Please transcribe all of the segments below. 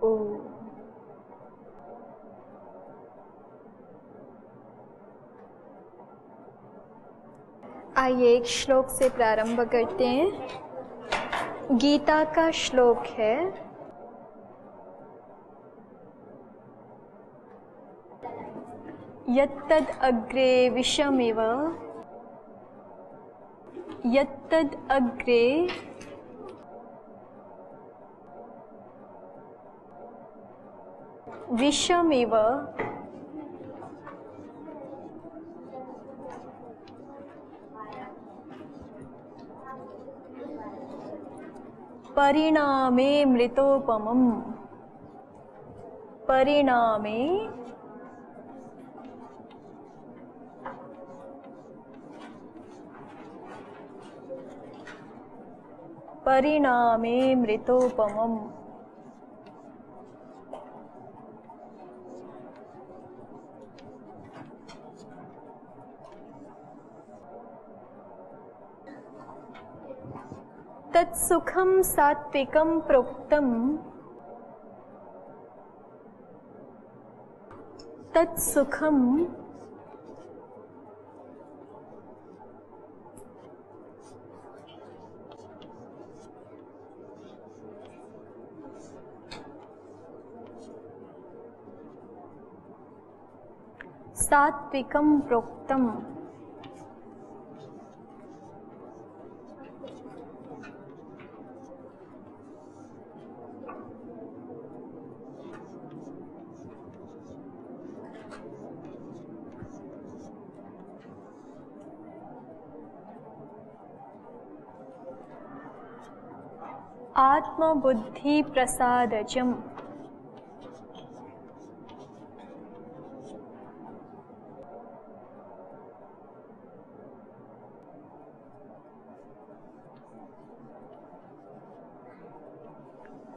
ओ। आइए एक श्लोक से प्रारंभ करते हैं। गीता का श्लोक है, यत्तद् अग्रे विषमिव, यत्तद् अग्रे विषमिव परिणामे मृतोपमम्, परिणामे परिणामे मृतोपमम्। तत्सुखं सात्विकं प्रोक्तम्, तत्सुखं सात्विकं प्रोक्तम्। आत्मबुद्धि प्रसादजम्,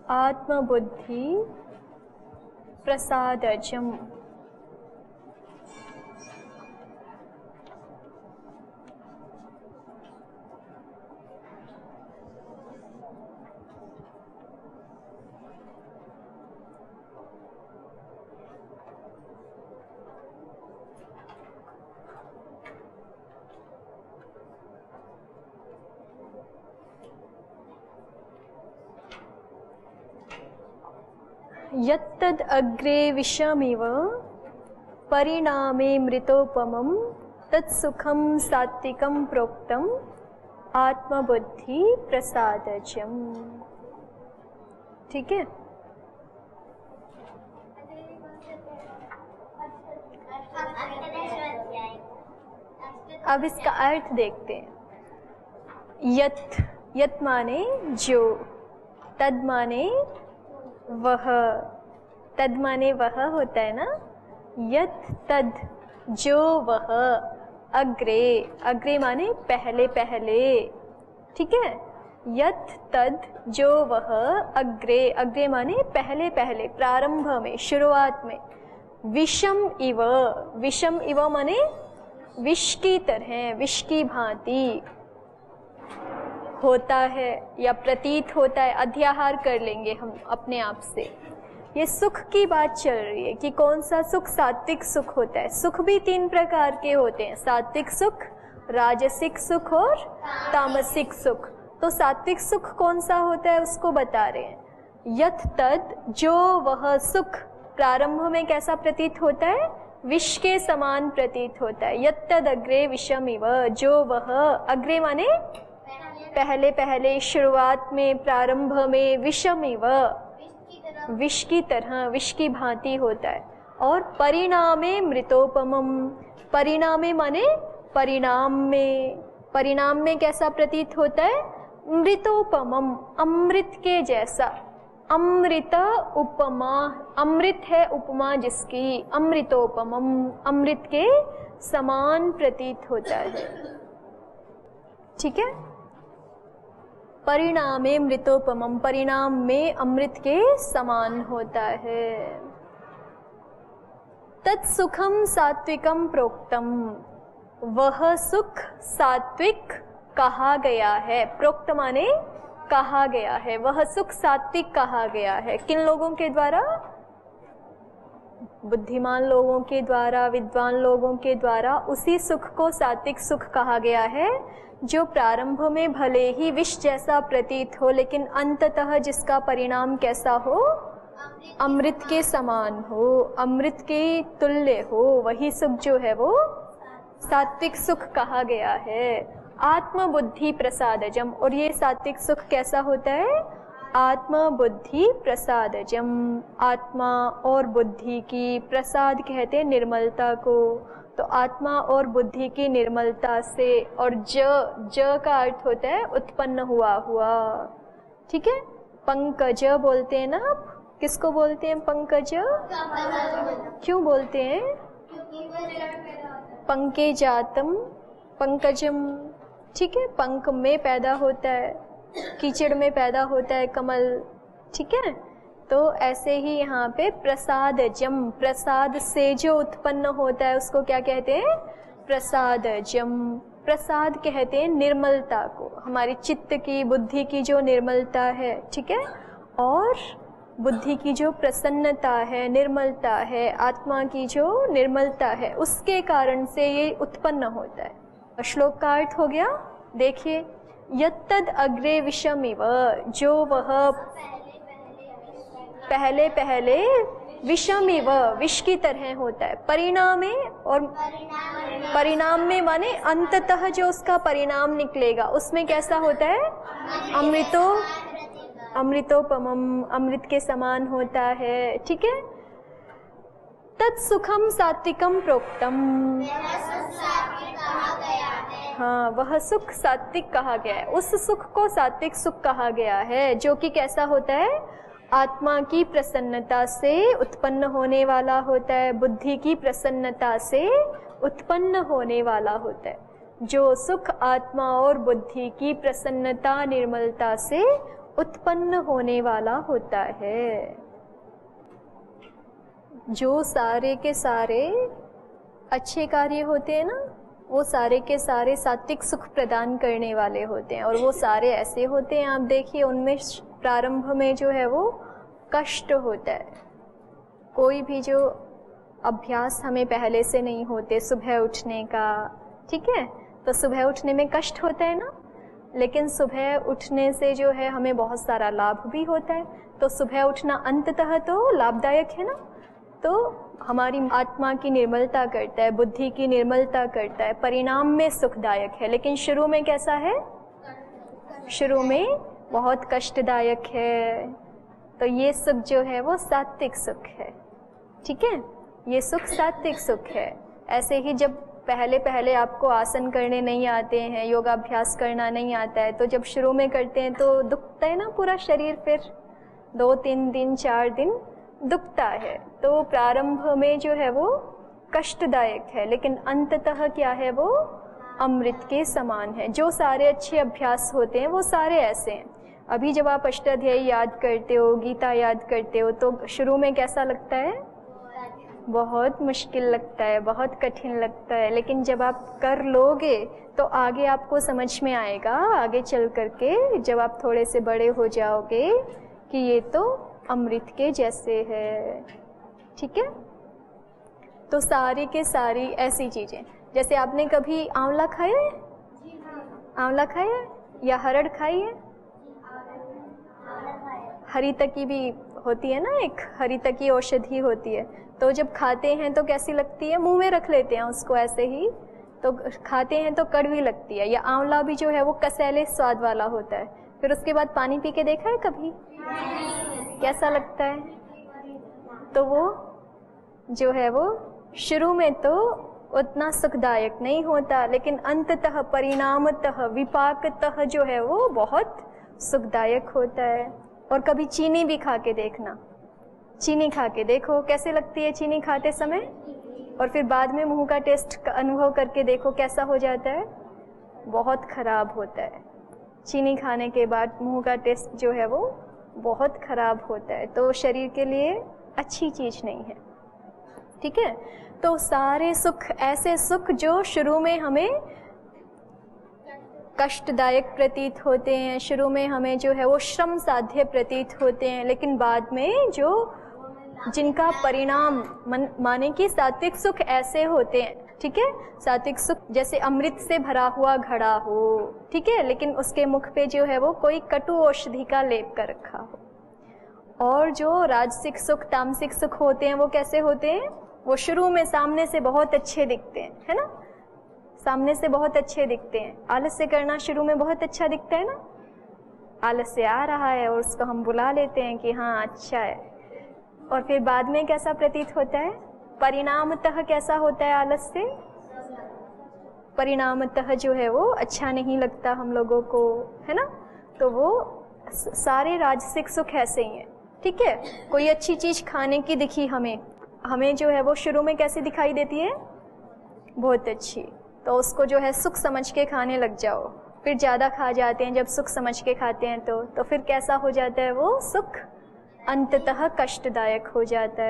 आत्मबुद्धि प्रसादजम्। यत्तद् अग्रे विषमिव परिणामे मृतोपमम्, तत्सुखं सात्विकं प्रोक्तम् आत्मबुद्धि प्रसादजम्। ठीक है। अब इसका अर्थ देखते हैं। यत्, यत् माने जो, तद माने वह, तद माने वह होता है ना। यत् तद, जो वह, अग्रे, अग्रे माने पहले पहले। ठीक है। यत् तद, जो वह, अग्रे, अग्रे माने पहले पहले, प्रारंभ में, शुरुआत में। विषम इव, विषम इव माने विष की तरह, विष की भांति होता है या प्रतीत होता है। अध्याहार कर लेंगे हम अपने आप से। ये सुख की बात चल रही है कि कौन सा सुख सात्विक सुख होता है। सुख भी तीन प्रकार के होते हैं, सात्विक सुख, राजसिक सुख और तामसिक सुख। तो सात्विक सुख कौन सा होता है उसको बता रहे हैं। यत् तद, जो वह सुख प्रारंभ में कैसा प्रतीत होता है, विष के समान प्रतीत होता है। यत् तद अग्रे विषमिव, जो वह, अग्रे माने पहले पहले, शुरुआत में, प्रारंभ में, विषमिव विष की तरह, विष की भांति होता है। और परिणामे मृतोपमम्, परिणामे माने परिणाम में, परिणाम में कैसा प्रतीत होता है, मृतोपमम्, अमृत के जैसा। अमृत उपमा, अमृत है उपमा जिसकी, अमृतोपमम्, अमृत के समान प्रतीत होता है। ठीक है। परिणामे मृतोपमम्, परिणाम में अमृत के समान होता है। तत्सुखम सात्विकम प्रोक्तम, वह सुख सात्विक कहा गया है। प्रोक्त माने कहा गया है, वह सुख सात्विक कहा गया है। किन लोगों के द्वारा? बुद्धिमान लोगों के द्वारा, विद्वान लोगों के द्वारा उसी सुख को सात्विक सुख कहा गया है, जो प्रारंभ में भले ही विष जैसा प्रतीत हो, लेकिन अंततः जिसका परिणाम कैसा हो? अमृत के समान हो, अमृत के तुल्य हो, वही सुख जो है वो सात्विक सुख कहा गया है। आत्म बुद्धि प्रसादजम, और ये सात्विक सुख कैसा होता है? आत्म बुद्धि प्रसादजम, आत्मा और बुद्धि की, प्रसाद कहते हैं निर्मलता को, तो आत्मा और बुद्धि की निर्मलता से, और ज का अर्थ होता है उत्पन्न हुआ हुआ, ठीक है। पंकज बोलते हैं ना आप, किसको बोलते हैं पंकज? क्यों बोलते हैं? पंकेजातम पंकजम, ठीक है। पंख में पैदा होता है, कीचड़ में पैदा होता है कमल, ठीक है। तो ऐसे ही यहाँ पे प्रसादजम, प्रसाद से जो उत्पन्न होता है उसको क्या कहते हैं? प्रसादजम। प्रसाद कहते हैं निर्मलता को, हमारी चित्त की, बुद्धि की जो निर्मलता है, ठीक है, और बुद्धि की जो प्रसन्नता है, निर्मलता है, आत्मा की जो निर्मलता है, उसके कारण से ये उत्पन्न होता है। श्लोक का अर्थ हो गया, देखिए, यत्तद अग्रे विषमिव, जो वह पहले पहले विषमिव, विष की तरह होता है, परिणामे, और परिणाम में माने अंततः जो उसका परिणाम निकलेगा उसमें कैसा होता है? अमृतोपमम, अमृत के समान होता है, ठीक है। तत्सुखम सात्विकम प्रोक्तम, हाँ, वह सुख सात्विक कहा गया है, उस सुख को सात्विक सुख कहा गया है, जो कि कैसा होता है? आत्मा की प्रसन्नता से उत्पन्न होने वाला होता है, बुद्धि की प्रसन्नता से उत्पन्न होने वाला होता है। जो सुख आत्मा और बुद्धि की प्रसन्नता, निर्मलता से उत्पन्न होने वाला होता है। जो सारे के सारे अच्छे कार्य होते हैं ना, वो सारे के सारे सात्विक सुख प्रदान करने वाले होते हैं, और वो सारे ऐसे होते हैं, आप देखिए, उनमें प्रारंभ में जो है वो कष्ट होता है। कोई भी जो अभ्यास हमें पहले से नहीं होते, सुबह उठने का, ठीक है, तो सुबह उठने में कष्ट होता है ना, लेकिन सुबह उठने से जो है हमें बहुत सारा लाभ भी होता है। तो सुबह उठना अंततः तो लाभदायक है ना, तो हमारी आत्मा की निर्मलता करता है, बुद्धि की निर्मलता करता है, परिणाम में सुखदायक है। लेकिन शुरू में कैसा है? शुरू में बहुत कष्टदायक है। तो ये सुख जो है वो सात्विक सुख है, ठीक है, ये सुख सात्विक सुख है। ऐसे ही जब पहले पहले आपको आसन करने नहीं आते हैं, योगाभ्यास करना नहीं आता है, तो जब शुरू में करते हैं तो दुखता है ना पूरा शरीर, फिर 2-3 दिन 4 दिन दुखता है। तो प्रारंभ में जो है वो कष्टदायक है, लेकिन अंततः क्या है? वो अमृत के समान है। जो सारे अच्छे अभ्यास होते हैं वो सारे ऐसे हैं। अभी जब आप अष्टाध्यायी याद करते हो, गीता याद करते हो, तो शुरू में कैसा लगता है? बहुत मुश्किल लगता है, बहुत कठिन लगता है, लेकिन जब आप कर लोगे तो आगे आपको समझ में आएगा, आगे चल करके जब आप थोड़े से बड़े हो जाओगे कि ये तो अमृत के जैसे है, ठीक है। तो सारी के सारी ऐसी चीज़ें, जैसे आपने कभी आंवला खाया है? आंवला खाया है या हरड़ खाई है? हरी तकी भी होती है ना, एक हरी तकी औषधि होती है, तो जब खाते हैं तो कैसी लगती है? मुंह में रख लेते हैं उसको ऐसे ही, तो खाते हैं तो कड़वी लगती है। या आंवला भी जो है वो कसैले स्वाद वाला होता है, फिर उसके बाद पानी पी के देखा है कभी? कैसा लगता है? तो वो जो है वो शुरू में तो उतना सुखदायक नहीं होता, लेकिन अंततः परिणामतः विपाकतः जो है वो बहुत सुखदायक होता है। और कभी चीनी भी खा के देखना, चीनी खा के देखो कैसे लगती है चीनी खाते समय, और फिर बाद में मुंह का टेस्ट का अनुभव करके देखो कैसा हो जाता है, बहुत खराब होता है। चीनी खाने के बाद मुंह का टेस्ट जो है वो बहुत खराब होता है, तो शरीर के लिए अच्छी चीज़ नहीं है, ठीक है। तो सारे सुख, ऐसे सुख जो शुरू में हमें कष्टदायक प्रतीत होते हैं, शुरू में हमें जो है वो श्रम साध्य प्रतीत होते हैं, लेकिन बाद में जो जिनका परिणाम माने कि सात्विक सुख ऐसे होते हैं, ठीक है, सात्विक सुख जैसे अमृत से भरा हुआ घड़ा हो, ठीक है, लेकिन उसके मुख पे जो है वो कोई कटु औषधि का लेप कर रखा हो। और जो राजसिक सुख तामसिक सुख होते हैं वो कैसे होते हैं, वो शुरू में सामने से बहुत अच्छे दिखते हैं, है ना, सामने से बहुत अच्छे दिखते हैं। आलस्य करना शुरू में बहुत अच्छा दिखता है ना, आलस्य आ रहा है और उसको हम बुला लेते हैं कि हाँ अच्छा है, और फिर बाद में कैसा प्रतीत होता है, परिणामतः कैसा होता है आलस्य, परिणामतः जो है वो अच्छा नहीं लगता हम लोगों को, है ना। तो वो सारे राजसिक सुख ऐसे ही हैं, ठीक है। कोई अच्छी चीज खाने की दिखी हमें जो है वो शुरू में कैसी दिखाई देती है, बहुत अच्छी, तो उसको जो है सुख समझ के खाने लग जाओ, फिर ज़्यादा खा जाते हैं जब सुख समझ के खाते हैं तो फिर कैसा हो जाता है वो सुख, अंततः कष्टदायक हो जाता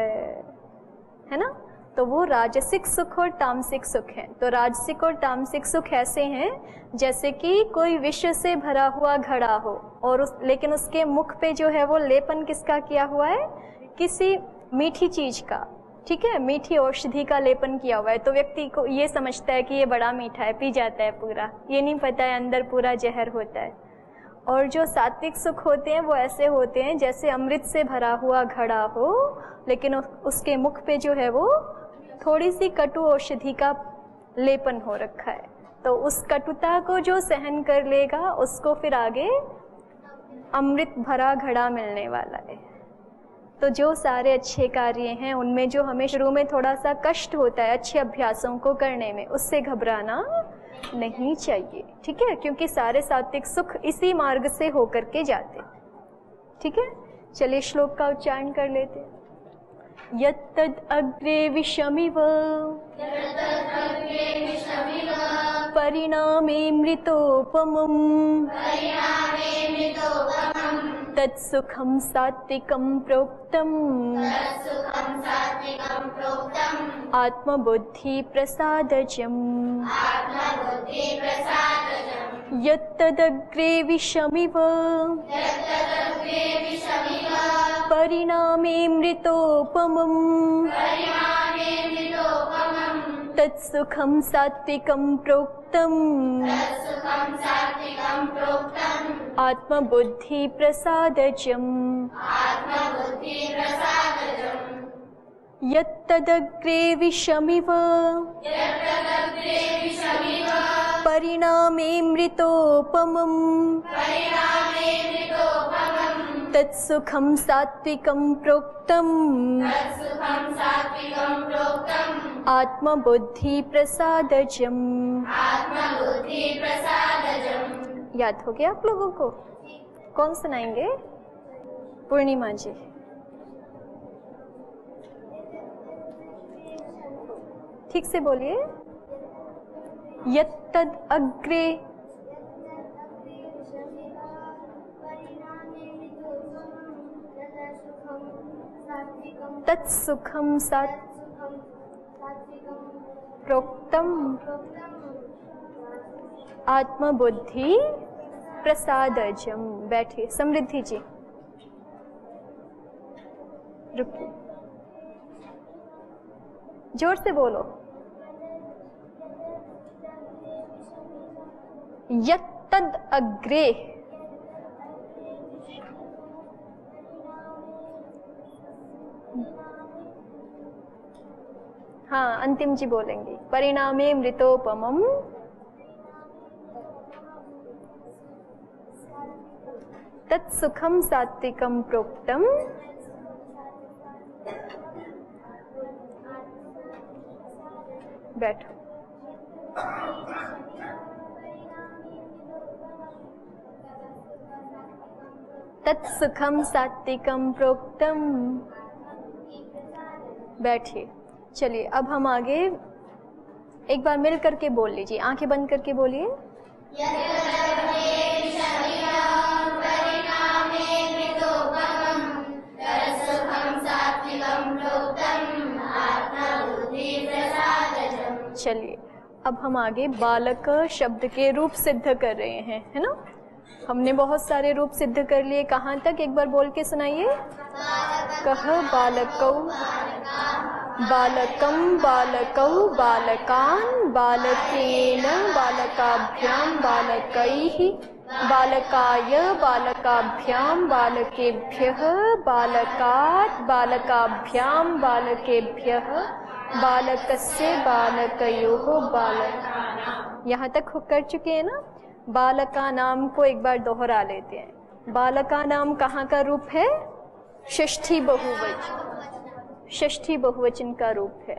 है ना। तो वो राजसिक सुख और तामसिक सुख है। तो राजसिक और तामसिक सुख ऐसे हैं जैसे कि कोई विष से भरा हुआ घड़ा हो और लेकिन उसके मुख पे जो है वो लेपन किसका किया हुआ है, किसी मीठी चीज का, ठीक है, मीठी औषधि का लेपन किया हुआ है, तो व्यक्ति को ये समझता है कि ये बड़ा मीठा है, पी जाता है पूरा, ये नहीं पता है अंदर पूरा जहर होता है। और जो सात्विक सुख होते हैं वो ऐसे होते हैं जैसे अमृत से भरा हुआ घड़ा हो, लेकिन उसके मुख पे जो है वो थोड़ी सी कटु औषधि का लेपन हो रखा है, तो उस कटुता को जो सहन कर लेगा उसको फिर आगे अमृत भरा घड़ा मिलने वाला है। तो जो सारे अच्छे कार्य हैं उनमें जो हमें शुरू में थोड़ा सा कष्ट होता है अच्छे अभ्यासों को करने में, उससे घबराना नहीं चाहिए, ठीक है, क्योंकि सारे सात्विक सुख इसी मार्ग से होकर के जाते, ठीक है। चलिए श्लोक का उच्चारण कर लेते हैं। यत्तद् अग्रे विषमिव परिणामे मृतोपमम् तत्सुखं सात्विकं प्रोक्तम् आत्मबुद्धि प्रसादजम्। यत्तदग्रे विषमिव परिणामे मृतोपमम् तत्सुखं सात्विकं प्रोक्तम् आत्मबुद्धि प्रसादजम्। यत्तदग्रे विषमिव परिणामे मृतोपमम् तत्सुखं सात्विकं प्रोक्तम् आत्मबुद्धि प्रसादजम्। याद हो गया आप लोगों को? कौन सुनाएंगे? पूर्णिमा जी। ठीक से बोलिए। यत्तद् अग्रे तत्सुखं प्रोक्तम् आत्मबुद्धि प्रसादजम्। बैठिए। समृद्धि जी रुकिए, जोर से बोलो। यत्तद् अग्रे, हाँ अंतिम जी बोलेंगी। परिणामे मृतोपमम् तत्सुखं सात्विकं प्रोक्तम् बैठो। तत्सुखं सात्विकं प्रोक्तम्। बैठिए। चलिए अब हम आगे एक बार मिल करके बोल लीजिए, आंखें बंद करके बोलिए। चलिए अब हम आगे बालक शब्द के रूप सिद्ध कर रहे हैं, है ना। हमने बहुत सारे रूप सिद्ध कर लिए। कहाँ तक, एक बार बोल के सुनाइए। कह बालकौ, बालकम, बालकौ, बालकान, बालकेन, बालकाभ्यां, बालकैः, बालकाय, बालकाभ्यां, बालकेभ्यः, बालकात्, बालकाभ्यां, बालकेभ्यः, बालकस्य, बालकयोः, बालक। यहाँ तक कर चुके हैं ना। बालका नाम को एक बार दोहरा लेते हैं। बालका नाम कहाँ का रूप है? षष्ठी बहुवचन, षष्ठी बहुवचन का रूप है।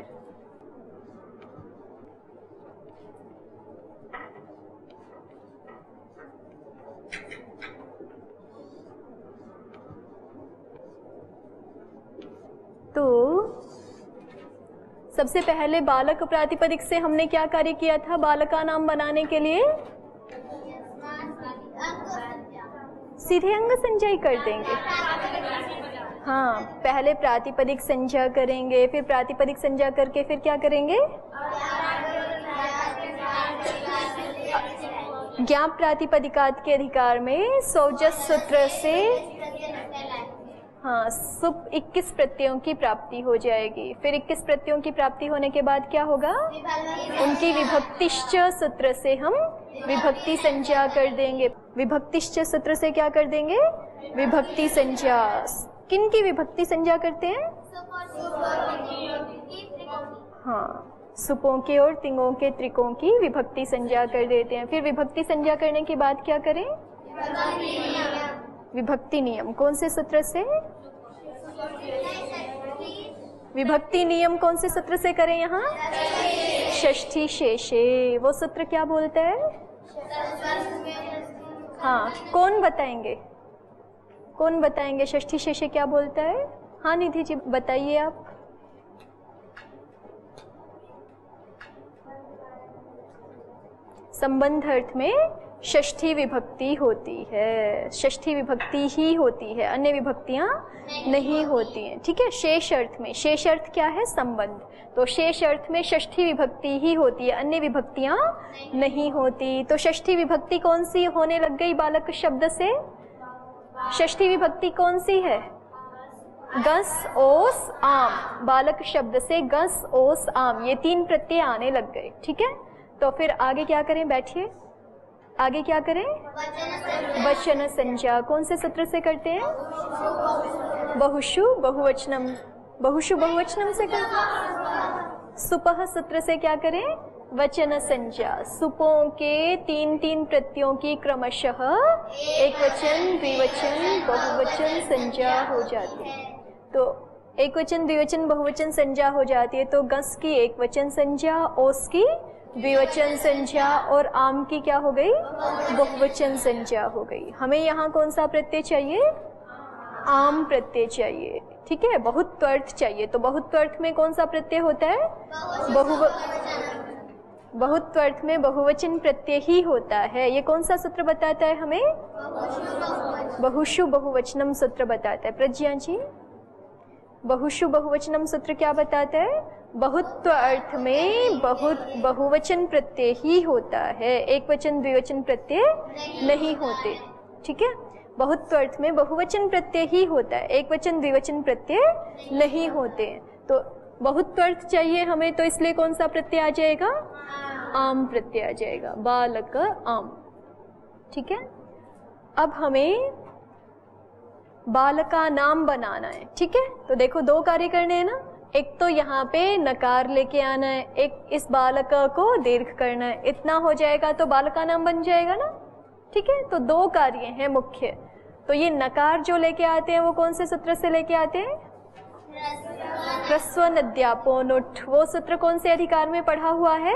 तो सबसे पहले बालक प्रातिपदिक से हमने क्या कार्य किया था बालका नाम बनाने के लिए? सीधे अंग संज्ञा कर देंगे। हाँ, पहले प्रातिपदिक संज्ञा करेंगे, फिर प्रातिपदिक संज्ञा करके फिर क्या करेंगे? ज्ञाप प्रातिपदिकात के अधिकार में सौजस सूत्र से हाँ सुप 21 प्रत्ययों की प्राप्ति हो जाएगी। फिर 21 प्रत्ययों की प्राप्ति होने के बाद क्या होगा? उनकी विभक्तिश्च सूत्र से हम विभक्ति संज्ञा कर देंगे। विभक्तिश्च सूत्र से क्या कर देंगे? विभक्ति संज्ञा। किन की विभक्ति संज्ञा करते हैं? हाँ, सुपों के और तिंगों के त्रिकों की विभक्ति संज्ञा कर देते हैं। फिर विभक्ति संज्ञा करने के बाद क्या करें? विभक्ति नियम। कौन से सूत्र से? विभक्ति नियम कौन से सूत्र से करें? यहाँ षष्ठी शेषे। वो सूत्र क्या बोलता है? हाँ, कौन बताएंगे? कौन बताएंगे षष्ठी शेषे क्या बोलता है? हाँ निधि जी बताइए आप। संबंध अर्थ में षष्ठी विभक्ति होती है, षष्ठी विभक्ति ही होती है, अन्य विभक्तियां नहीं होती हैं। ठीक है। शेष अर्थ में, शेष अर्थ क्या है? संबंध। तो शेष अर्थ में षष्ठी विभक्ति ही होती है, अन्य विभक्तियां नहीं होती। तो षष्ठी विभक्ति कौन सी होने लग गई बालक शब्द से? षष्ठी विभक्ति कौन सी है? गस ओस आम। बालक शब्द से गस ओस आम ये 3 प्रत्यय आने लग गए। ठीक है। तो फिर आगे क्या करें? बैठिए, आगे क्या करें? वचन संज्ञा। कौन से सूत्र से करते हैं? बहुषु बहुवचनम। बहुषु बहुवचनम से करते हैं। सुपह सूत्र से क्या करें? वचन संज्ञा। सुपों के 3 प्रत्ययों की क्रमशः एक वचन, द्विवचन, बहुवचन संज्ञा हो जाती है। तो एक वचन, द्विवचन, बहुवचन संज्ञा हो जाती है। तो गस की एक वचन संज्ञा, ओस की द्विवचन संज्ञा और आम की क्या हो गई? बहुवचन संज्ञा हो गई। हमें यहाँ कौन सा प्रत्यय चाहिए? आम प्रत्यय चाहिए। ठीक है। बहुत्वर्थ चाहिए। तो बहुत्वर्थ में कौन सा प्रत्यय होता है? बहुत्वर्थ में बहुवचन प्रत्यय ही होता है। ये कौन सा सूत्र बताता है हमें? बहुषु बहुवचनम सूत्र बताता है। प्रज्ञा जी, बहुषु बहुवचनम सूत्र क्या बताता है? बहुत्व अर्थ में बहुवचन प्रत्यय ही होता है, एक वचन द्विवचन प्रत्यय नहीं होते। ठीक है। बहुत्व अर्थ में बहुवचन प्रत्यय ही होता है, एक वचन द्विवचन प्रत्यय नहीं होते। तो बहुत्व अर्थ चाहिए हमें, तो इसलिए कौन सा प्रत्यय आ जाएगा? आम प्रत्यय आ जाएगा। बालक आम। ठीक है। अब हमें बालका नाम बनाना है। ठीक है। तो देखो 2 कार्य करने हैं ना। एक तो यहाँ पे नकार लेके आना है, एक इस बालक को दीर्घ करना है। इतना हो जाएगा तो बालका नाम बन जाएगा ना। ठीक है। तो 2 कार्य हैं मुख्य। तो ये नकार जो लेके आते हैं वो कौन से सूत्र से लेके आते हैं? ह्रस्व नद्यापोनुट। वो सूत्र कौन से अधिकार में पढ़ा हुआ है?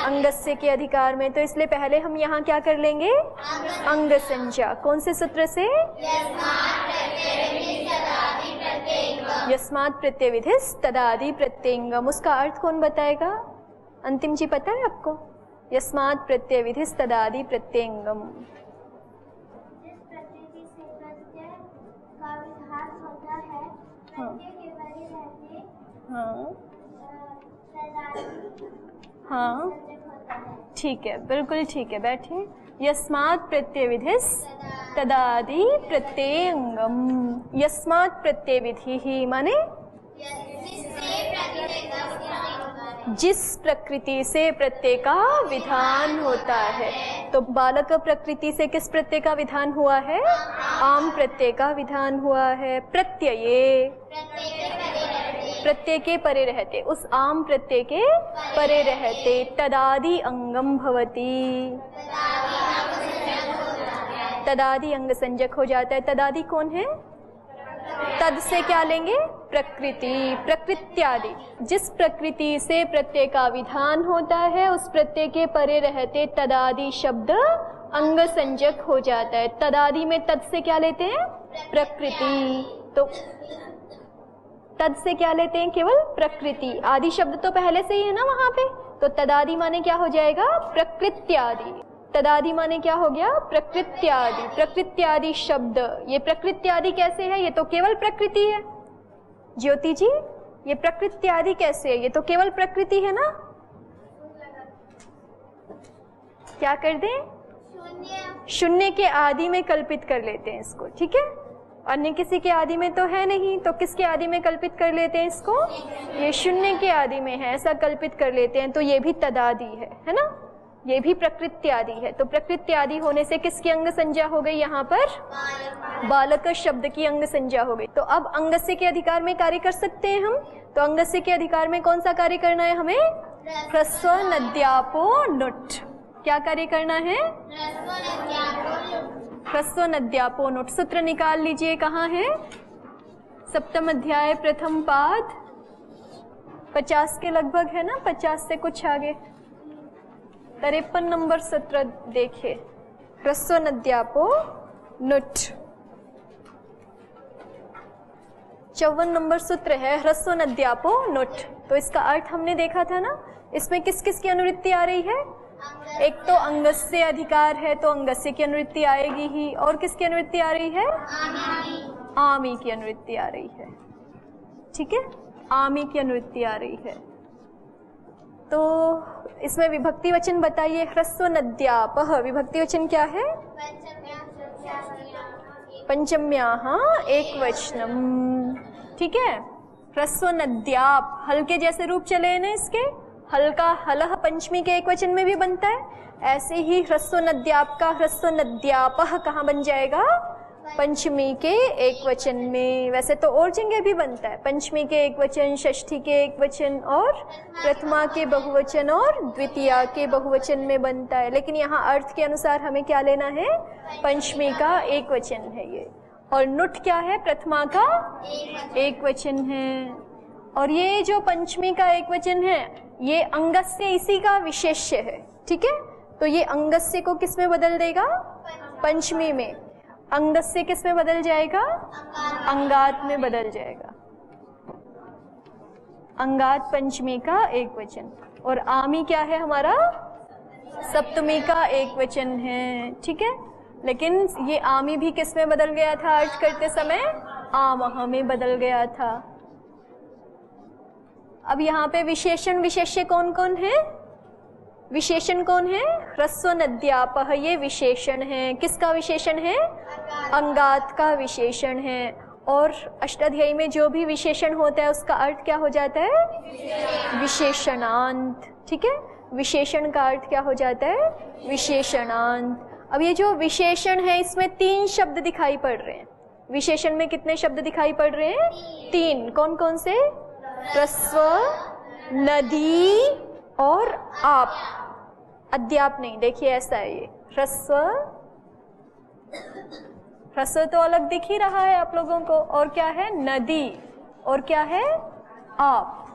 अंगस्य के अधिकार में। तो इसलिए पहले हम यहाँ क्या कर लेंगे? अंग संज्ञा। कौन से सूत्र से? यस्मात् प्रत्यय विधिस् तदादि प्रत्ययंगम। उसका अर्थ कौन बताएगा? अंतिम जी पता है आपको? यस्मात् प्रत्यय विधिस् तदादि प्रत्ययंगम। हाँ हाँ ठीक है, बिल्कुल ठीक है, बैठिए। यस्मात् प्रत्यय विधिस् तदादि प्रत्ययंगम। यस्मात् प्रत्यय विधि ही माने जिस प्रकृति से प्रत्यय का विधान होता है। तो बालक प्रकृति से किस प्रत्यय का विधान हुआ है? आम प्रत्यय का विधान हुआ है। प्रत्यये, प्रत्यय के परे रहते, उस आम प्रत्यय के परे रहते तदादि अंगम भवति, तदादि अंग संजक हो जाता है। तदादि कौन है? तद से क्या लेंगे? प्रकृति, प्रकृत्यादि। जिस प्रकृति से प्रत्यय का विधान होता है उस प्रत्यय के परे रहते तदादि शब्द अंग संजक हो जाता है। तदादि में तद से क्या लेते हैं? प्रकृति। तो तद से क्या लेते हैं? केवल प्रकृति। आदि शब्द तो पहले से ही है ना वहां पे, तो तदादि माने क्या हो जाएगा? प्रकृत्यादि। तदादि माने क्या हो गया? प्रकृत्यादि। प्रकृत्यादि शब्द, ये प्रकृत्यादि कैसे है? ये तो केवल प्रकृति है। ज्योति जी, ये प्रकृत्यादि कैसे है? ये तो केवल प्रकृति है ना। क्या कर दें? शून्य के आदि में कल्पित कर लेते हैं इसको, ठीक है। अन्य किसी के आदि में तो है नहीं, तो किसके आदि में कल्पित कर लेते हैं इसको? ये शून्य के आदि में है, ऐसा कल्पित कर लेते हैं। तो ये भी तदादि है ना, ये भी प्रकृत्यादि है। तो प्रकृत्यादि होने से किसकी अंग संज्ञा हो गई? यहाँ पर बालक शब्द की अंग संज्ञा हो गई। तो अब अंगस्य के अधिकार में कार्य कर सकते हैं हम। तो अंगस्य के अधिकार में कौन सा कार्य करना है हमें? ह्रस्व नद्यापो नुट। क्या कार्य करना है? ह्रस्व नद्यापो नुट। सूत्र निकाल लीजिए, कहाँ है? सप्तम अध्याय प्रथम पाद, 50 के लगभग है ना, 50 से कुछ आगे, 53 नंबर सूत्र देखिए। ह्रस्व नद्यापो नुट, 54 नंबर सूत्र है ह्रस्व नद्यापो नुट। तो इसका अर्थ हमने देखा था ना, इसमें किस किस की अनुवृत्ति आ रही है? एक तो अंगस्य अधिकार है तो अंगस्य की अनुवृत्ति आएगी ही, और किसकी अनुवृत्ति आ रही है? आमी की अनुवृत्ति आ रही है, ठीक है, आमी की अनुवृत्ति आ रही है। तो इसमें विभक्ति वचन बताइए। ह्रस्व नद्यापः, विभक्ति वचन क्या है? पंचम्याः एक वचनम, ठीक है। ह्रस्व नद्याप, हल्के जैसे रूप चले हैं ना इसके, हल्का हलह पंचमी के एक वचन में भी बनता है। ऐसे ही ह्रस्व नद्याप का ह्रस्व नद्यापः कहाँ बन जाएगा? पंचमी के एक वचन में। वैसे तो और जगह भी बनता है, पंचमी के एक वचन, षष्ठी के एक वचन, और प्रथमा के बहुवचन और द्वितीया के बहुवचन में बनता है। लेकिन यहाँ अर्थ के अनुसार हमें क्या लेना है? पंचमी का एक वचन है ये। और नुट क्या है? प्रथमा का एक वचन है। और ये जो पंचमी का एक वचन है ये अंगस्य इसी का विशेष्य है, ठीक है। तो ये अंगस्य को किस में बदल देगा? पंचमी में। अंगस्य किस में बदल जाएगा? अंगात में बदल जाएगा। अंगात पंचमी का एक वचन। और आमी क्या है हमारा? सप्तमी का एक वचन है, ठीक है। लेकिन ये आमी भी किस में बदल गया था? अर्थ करते समय आमह में बदल गया था। अब यहाँ पे विशेषण विशेष्य कौन कौन है? विशेषण कौन है? ह्रस्व नद्यापः, ये विशेषण है। किसका विशेषण है? अंगात का विशेषण है। और अष्टाध्यायी में जो भी विशेषण होता है उसका अर्थ क्या हो जाता है? विशेषणांत, ठीक है। विशेषण का अर्थ क्या हो जाता है? विशेषणांत। अब ये जो विशेषण है इसमें 3 शब्द दिखाई पड़ रहे हैं। विशेषण में कितने शब्द दिखाई पड़ रहे हैं? 3। कौन कौन से? ह्रस्व, नदी और आप। अद्याप नहीं, देखिए ऐसा है ये ह्रस्व, ह्रस्व तो अलग दिख ही रहा है आप लोगों को, और क्या है? नदी, और क्या है? आप,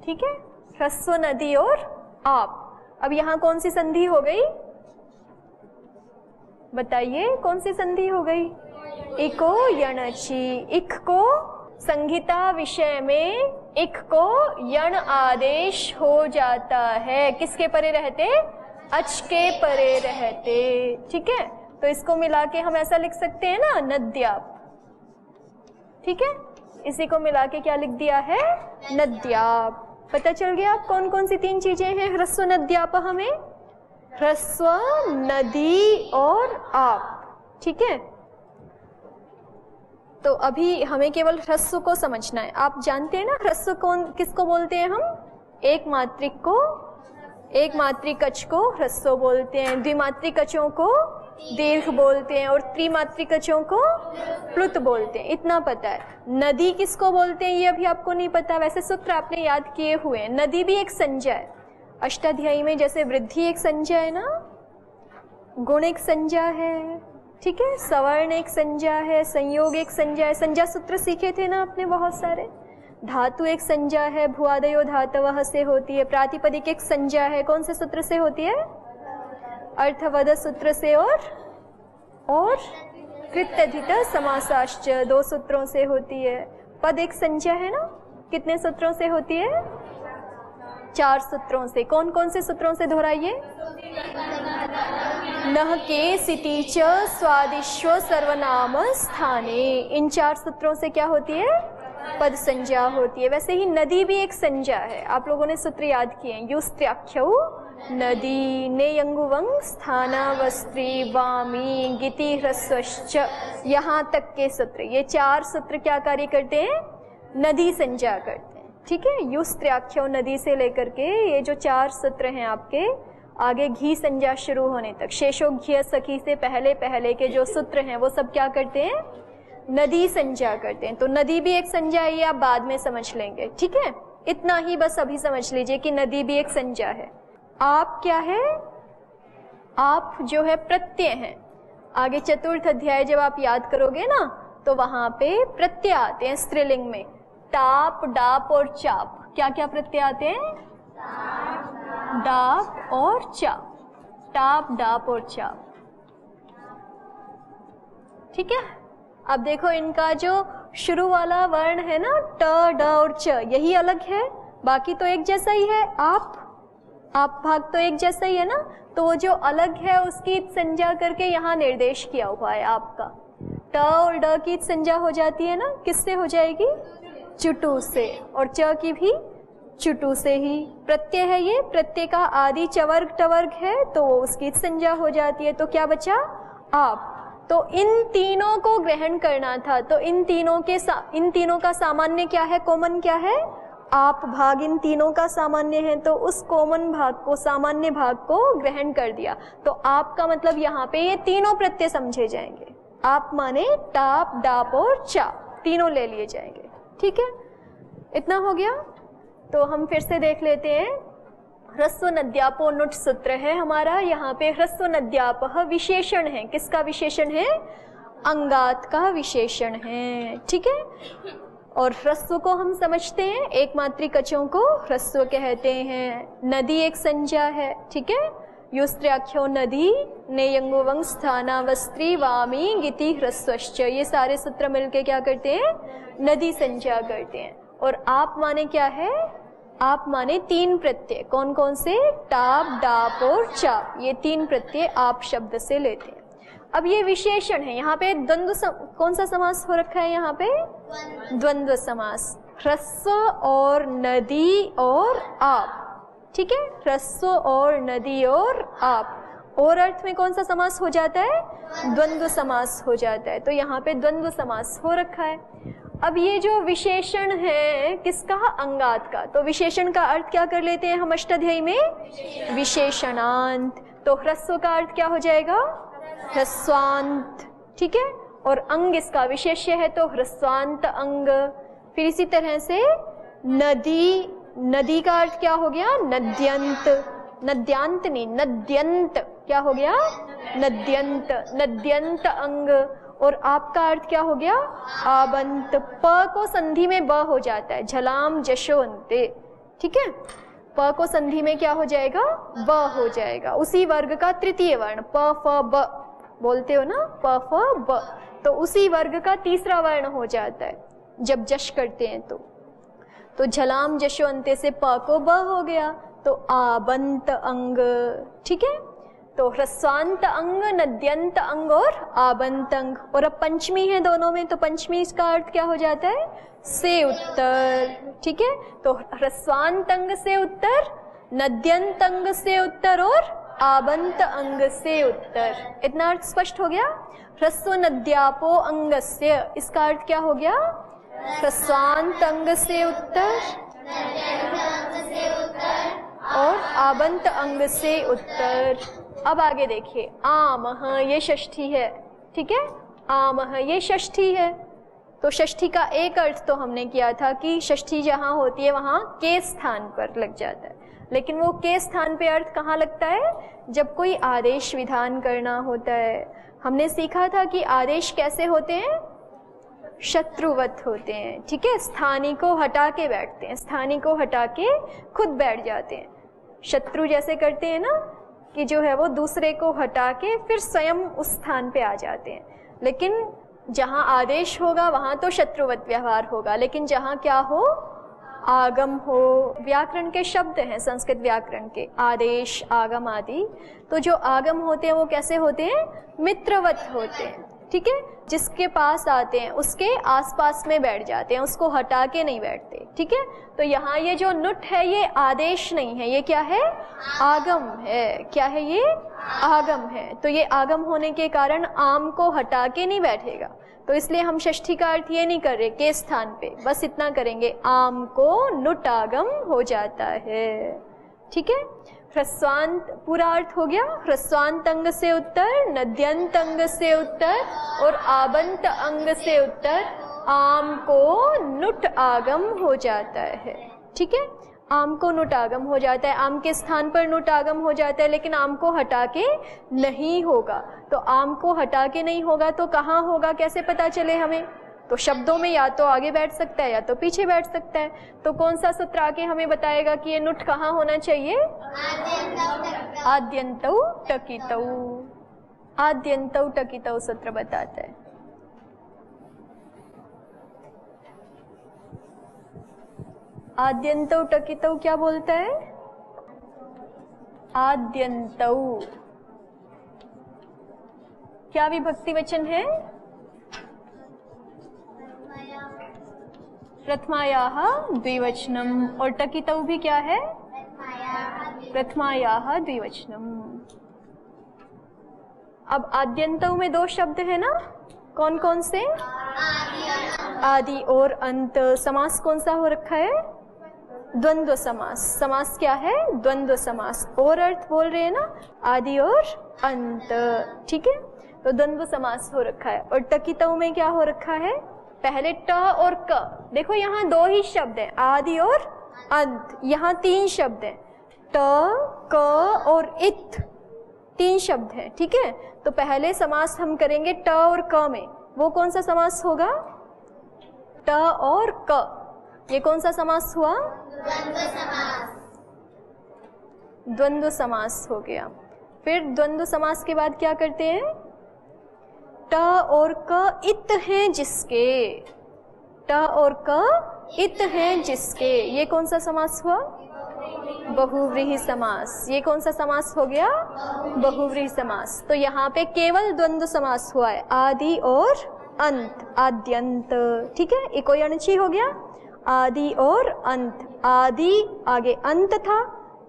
ठीक है। ह्रस्व, नदी और आप। अब यहाँ कौन सी संधि हो गई? बताइए कौन सी संधि हो गई? इको यणचि। इक को संहिता विषय में इक को यण आदेश हो जाता है। किसके परे रहते? अच के परे रहते, ठीक है। तो इसको मिला के हम ऐसा लिख सकते हैं ना, नद्याप, ठीक है। इसी को मिला के क्या लिख दिया है? नद्याप, पता चल गया आप कौन कौन सी 3 चीजें हैं ह्रस्व नद्यापह में? ह्रस्व, नदी और आप। ठीक है, तो अभी हमें केवल ह्रस्व को समझना है। आप जानते हैं ना ह्रस्व कौन किसको बोलते हैं हम? एक मात्रिक को, एक मात्रिक कच को ह्रस्व बोलते हैं, द्विमात्रिक कचों को दीर्घ बोलते हैं और त्रिमात्रिक कचों को प्लुत बोलते हैं। इतना पता है। नदी किसको बोलते हैं ये अभी आपको नहीं पता, वैसे सूत्र आपने याद किए हुए हैं। नदी भी एक संज्ञा है। अष्टाध्यायी में जैसे वृद्धि एक संज्ञा है ना, गुण एक संज्ञा है, ठीक है, सवर्ण एक संज्ञा है, संयोग एक संज्ञा है। संज्ञा सूत्र सीखे थे ना आपने बहुत सारे। धातु एक संज्ञा है, भुआदयो धातवः से होती है। प्रातिपदिक एक संज्ञा है, कौन से सूत्र से होती है? अर्थवद सूत्र से। और कृत्यधित समासाश्च 2 सूत्रों से होती है। पद एक संज्ञा है ना, कितने सूत्रों से होती है? 4 सूत्रों से। कौन कौन से सूत्रों से दोहराइए? नह के सिति च स्वादिश्व सर्वनाम स्थाने। इन 4 सूत्रों से क्या होती है? पद संज्ञा होती है। वैसे ही नदी भी एक संज्ञा है। आप लोगों ने सूत्र याद किए हैं। युस्त्र्याख्यौ नदी, नेयंगुवंग स्थानावस्त्री, वामी, गिति ह्रस्वश्च, यहाँ तक के सूत्र। ये 4 सूत्र क्या कार्य करते हैं? नदी संज्ञा करते हैं। ठीक है, युस्त्र्याख्यौ नदी से लेकर के ये जो 4 सूत्र हैं आपके आगे घी संज्ञा शुरू होने तक, शेषो घी सखी से पहले पहले के जो सूत्र हैं वो सब क्या करते हैं? नदी संज्ञा करते हैं। तो नदी भी एक संज्ञा है, ये आप बाद में समझ लेंगे। ठीक है, इतना ही बस अभी समझ लीजिए कि नदी भी एक संज्ञा है। आप क्या है? आप जो है प्रत्यय हैं। आगे चतुर्थ अध्याय जब आप याद करोगे ना तो वहां पे प्रत्यय आते हैं स्त्रीलिंग में। टाप, डाप और चाप। क्या क्या प्रत्यय आते हैं? डाप और चाप। टाप, डाप और चाप। ठीक है, अब देखो इनका जो शुरू वाला वर्ण है ना, ट, ड और च, यही अलग है, बाकी तो एक जैसा ही है। आप भाग तो एक जैसा ही है ना, तो वो जो अलग है उसकी संज्ञा करके यहाँ निर्देश किया हुआ है आपका। ट और ड की संज्ञा हो जाती है ना, किससे हो जाएगी? चुटू से। और च की भी चुटू से ही। प्रत्यय है ये, प्रत्यय का आदि चवर्ग टवर्ग है तो उसकी संज्ञा हो जाती है। तो क्या बचा? आप। तो इन तीनों को ग्रहण करना था, तो इन तीनों का सामान्य क्या है? कॉमन क्या है? आप भाग इन तीनों का सामान्य है, तो उस कॉमन भाग को, सामान्य भाग को ग्रहण कर दिया। तो आप का मतलब यहाँ पे ये तीनों प्रत्यय समझे जाएंगे। आप माने टाप, डाप और चाप, तीनों ले लिए जाएंगे। ठीक है, इतना हो गया। तो हम फिर से देख लेते हैं। ह्रस्व नद्यापो नुट सूत्र है हमारा। यहाँ पे ह्रस्व नद्यापः विशेषण है। किसका विशेषण है? अंगात का विशेषण है। ठीक है, और ह्रस्व को हम समझते हैं, एक मात्रिक कचों को ह्रस्व कहते हैं। नदी एक संज्ञा है। ठीक है, युस्त्र्याख्यो नदी, नेयंगुवंग स्थानावस्त्री, वामी, गिति ह्रस्वश्च, ये सारे सूत्र मिलके क्या करते हैं? नदी संज्ञा करते हैं। और आप माने क्या है? आप माने 3 प्रत्यय। कौन कौन से? टाप, डाप और चाप। ये 3 प्रत्यय आप शब्द से लेते हैं। अब ये विशेषण है। यहाँ पे द्वंद्व कौन सा समास हो रखा है? यहाँ पे द्वंद्व समास। ह्रस्व और नदी और आप। ठीक है, ह्रस्व और नदी और आप। और अर्थ में कौन सा समास हो जाता है? द्वंद्व समास हो जाता है। तो यहाँ पे द्वंद्व समास हो रखा है। अब ये जो विशेषण है किसका? अंगात का। तो विशेषण का अर्थ क्या कर लेते हैं हम अष्टाध्यायी में? विशेषणांत। तो ह्रस्व का अर्थ क्या हो जाएगा? ह्रस्वांत। ठीक है, और अंग इसका विशेष्य है तो ह्रस्वांत अंग। फिर इसी तरह से नदी, नदी का अर्थ क्या हो गया? नद्यंत। नद्यांत नहीं, नद्यंत। क्या हो गया? नद्यंत, नद्यंत अंग। और आपका अर्थ क्या हो गया? आबंत। प को संधि में ब हो जाता है, झलाम जशोन्ते। ठीक है, प को संधि में क्या हो जाएगा? ब हो जाएगा। उसी वर्ग का तृतीय वर्ण, प फ ब बोलते हो ना, प फ ब, तो उसी वर्ग का तीसरा वर्ण हो जाता है जब जश करते हैं। तो झलाम जशोन्ते से प को ब हो गया, तो आबंत अंग। ठीक है, तो ह्रस्वांत अंग, नद्यंत अंग और आबंत अंग। और अब पंचमी है दोनों में, तो पंचमी इसका अर्थ क्या हो जाता है? से उत्तर। ठीक है, तो ह्रस्वांत अंग से उत्तर, नद्यंत अंग से उत्तर और आबंत अंग से उत्तर। इतना अर्थ स्पष्ट हो गया। ह्रस्व नद्यापो अंगस्य, इसका अर्थ क्या हो गया? ह्रस्वांत अंग से उत्तर और आबंत अंग से उत्तर। अब आगे देखिए, आमह ये षष्ठी है। ठीक है, आमह ये षष्ठी है। तो षष्ठी का एक अर्थ तो हमने किया था कि षष्ठी जहाँ होती है वहाँ के स्थान पर लग जाता है, लेकिन वो के स्थान पे अर्थ कहाँ लगता है? जब कोई आदेश विधान करना होता है। हमने सीखा था कि आदेश कैसे होते हैं? शत्रुवत होते हैं। ठीक है, स्थानी को हटा के बैठते हैं, स्थानी को हटा के खुद बैठ जाते हैं। शत्रु जैसे करते हैं ना, कि जो है वो दूसरे को हटा के फिर स्वयं उस स्थान पे आ जाते हैं। लेकिन जहाँ आदेश होगा वहाँ तो शत्रुवत व्यवहार होगा, लेकिन जहाँ क्या हो? आगम हो। व्याकरण के शब्द हैं, संस्कृत व्याकरण के, आदेश, आगम आदि। तो जो आगम होते हैं वो कैसे होते हैं? मित्रवत होते हैं। ठीक है, जिसके पास आते हैं उसके आसपास में बैठ जाते हैं, उसको हटा के नहीं बैठते। ठीक है, तो यहाँ ये जो नुट है ये आदेश नहीं है, ये क्या है? आगम है। क्या है ये? आगम है। तो ये आगम होने के कारण आम को हटा के नहीं बैठेगा, तो इसलिए हम षष्ठी का अर्थ ये नहीं कर रहे के स्थान पे, बस इतना करेंगे, आम को नुट आगम हो जाता है। ठीक है, ह्रस्वांत पूरा अर्थ हो गया। ह्रस्वांत अंग से उत्तर, नद्यंत अंग से उत्तर और आबंत अंग से उत्तर आम को नुट आगम हो जाता है। ठीक है, आम को नुट आगम हो जाता है, आम के स्थान पर नुट आगम हो जाता है, लेकिन आम को हटा के नहीं होगा। तो आम को हटा के नहीं होगा तो कहाँ होगा, कैसे पता चले हमें? तो शब्दों में या तो आगे बैठ सकता है या तो पीछे बैठ सकता है। तो कौन सा सूत्र आके हमें बताएगा कि ये नुट कहाँ होना चाहिए? आद्यन्तौ टकितौ। आद्यन्तौ टकितौ सूत्र बताता है। आद्यन्तौ टकितौ क्या बोलता है? आद्यन्तौ क्या विभक्ति वचन है? प्रथमायाः द्विवचनम। और टकितौ भी क्या है? प्रथमायाः द्विवचनम। अब आद्यन्तौ में दो शब्द है ना, कौन कौन से? आदि और अंत। समास कौन सा हो रखा है? द्वंद्व समास। समास क्या है? द्वंद्व समास। और अर्थ बोल रहे हैं ना, आदि और अंत। ठीक है, तो द्वंद्व समास हो रखा है। और टकितौ में क्या हो रखा है? पहले ट और क। देखो यहाँ दो ही शब्द हैं, आदि और अंत। यहाँ तीन शब्द हैं, ट, क और इत, तीन शब्द हैं। ठीक है, तो पहले समास हम करेंगे ट और क में। वो कौन सा समास होगा? ट और क। ये कौन सा समास हुआ? द्वंद्व समास हो गया। फिर द्वंद्व समास के बाद क्या करते हैं? ट और क इत हैं जिसके। ट और क इत हैं जिसके। ये कौन सा समास हुआ? बहुव्रीहि समास। ये कौन सा समास हो गया? बहुव्रीहि समास। तो यहाँ पे केवल द्वंद्व समास हुआ है, आदि और अंत, आद्यंत। ठीक है, इको यणची हो गया, आदि और अंत। आदि आगे अंत था।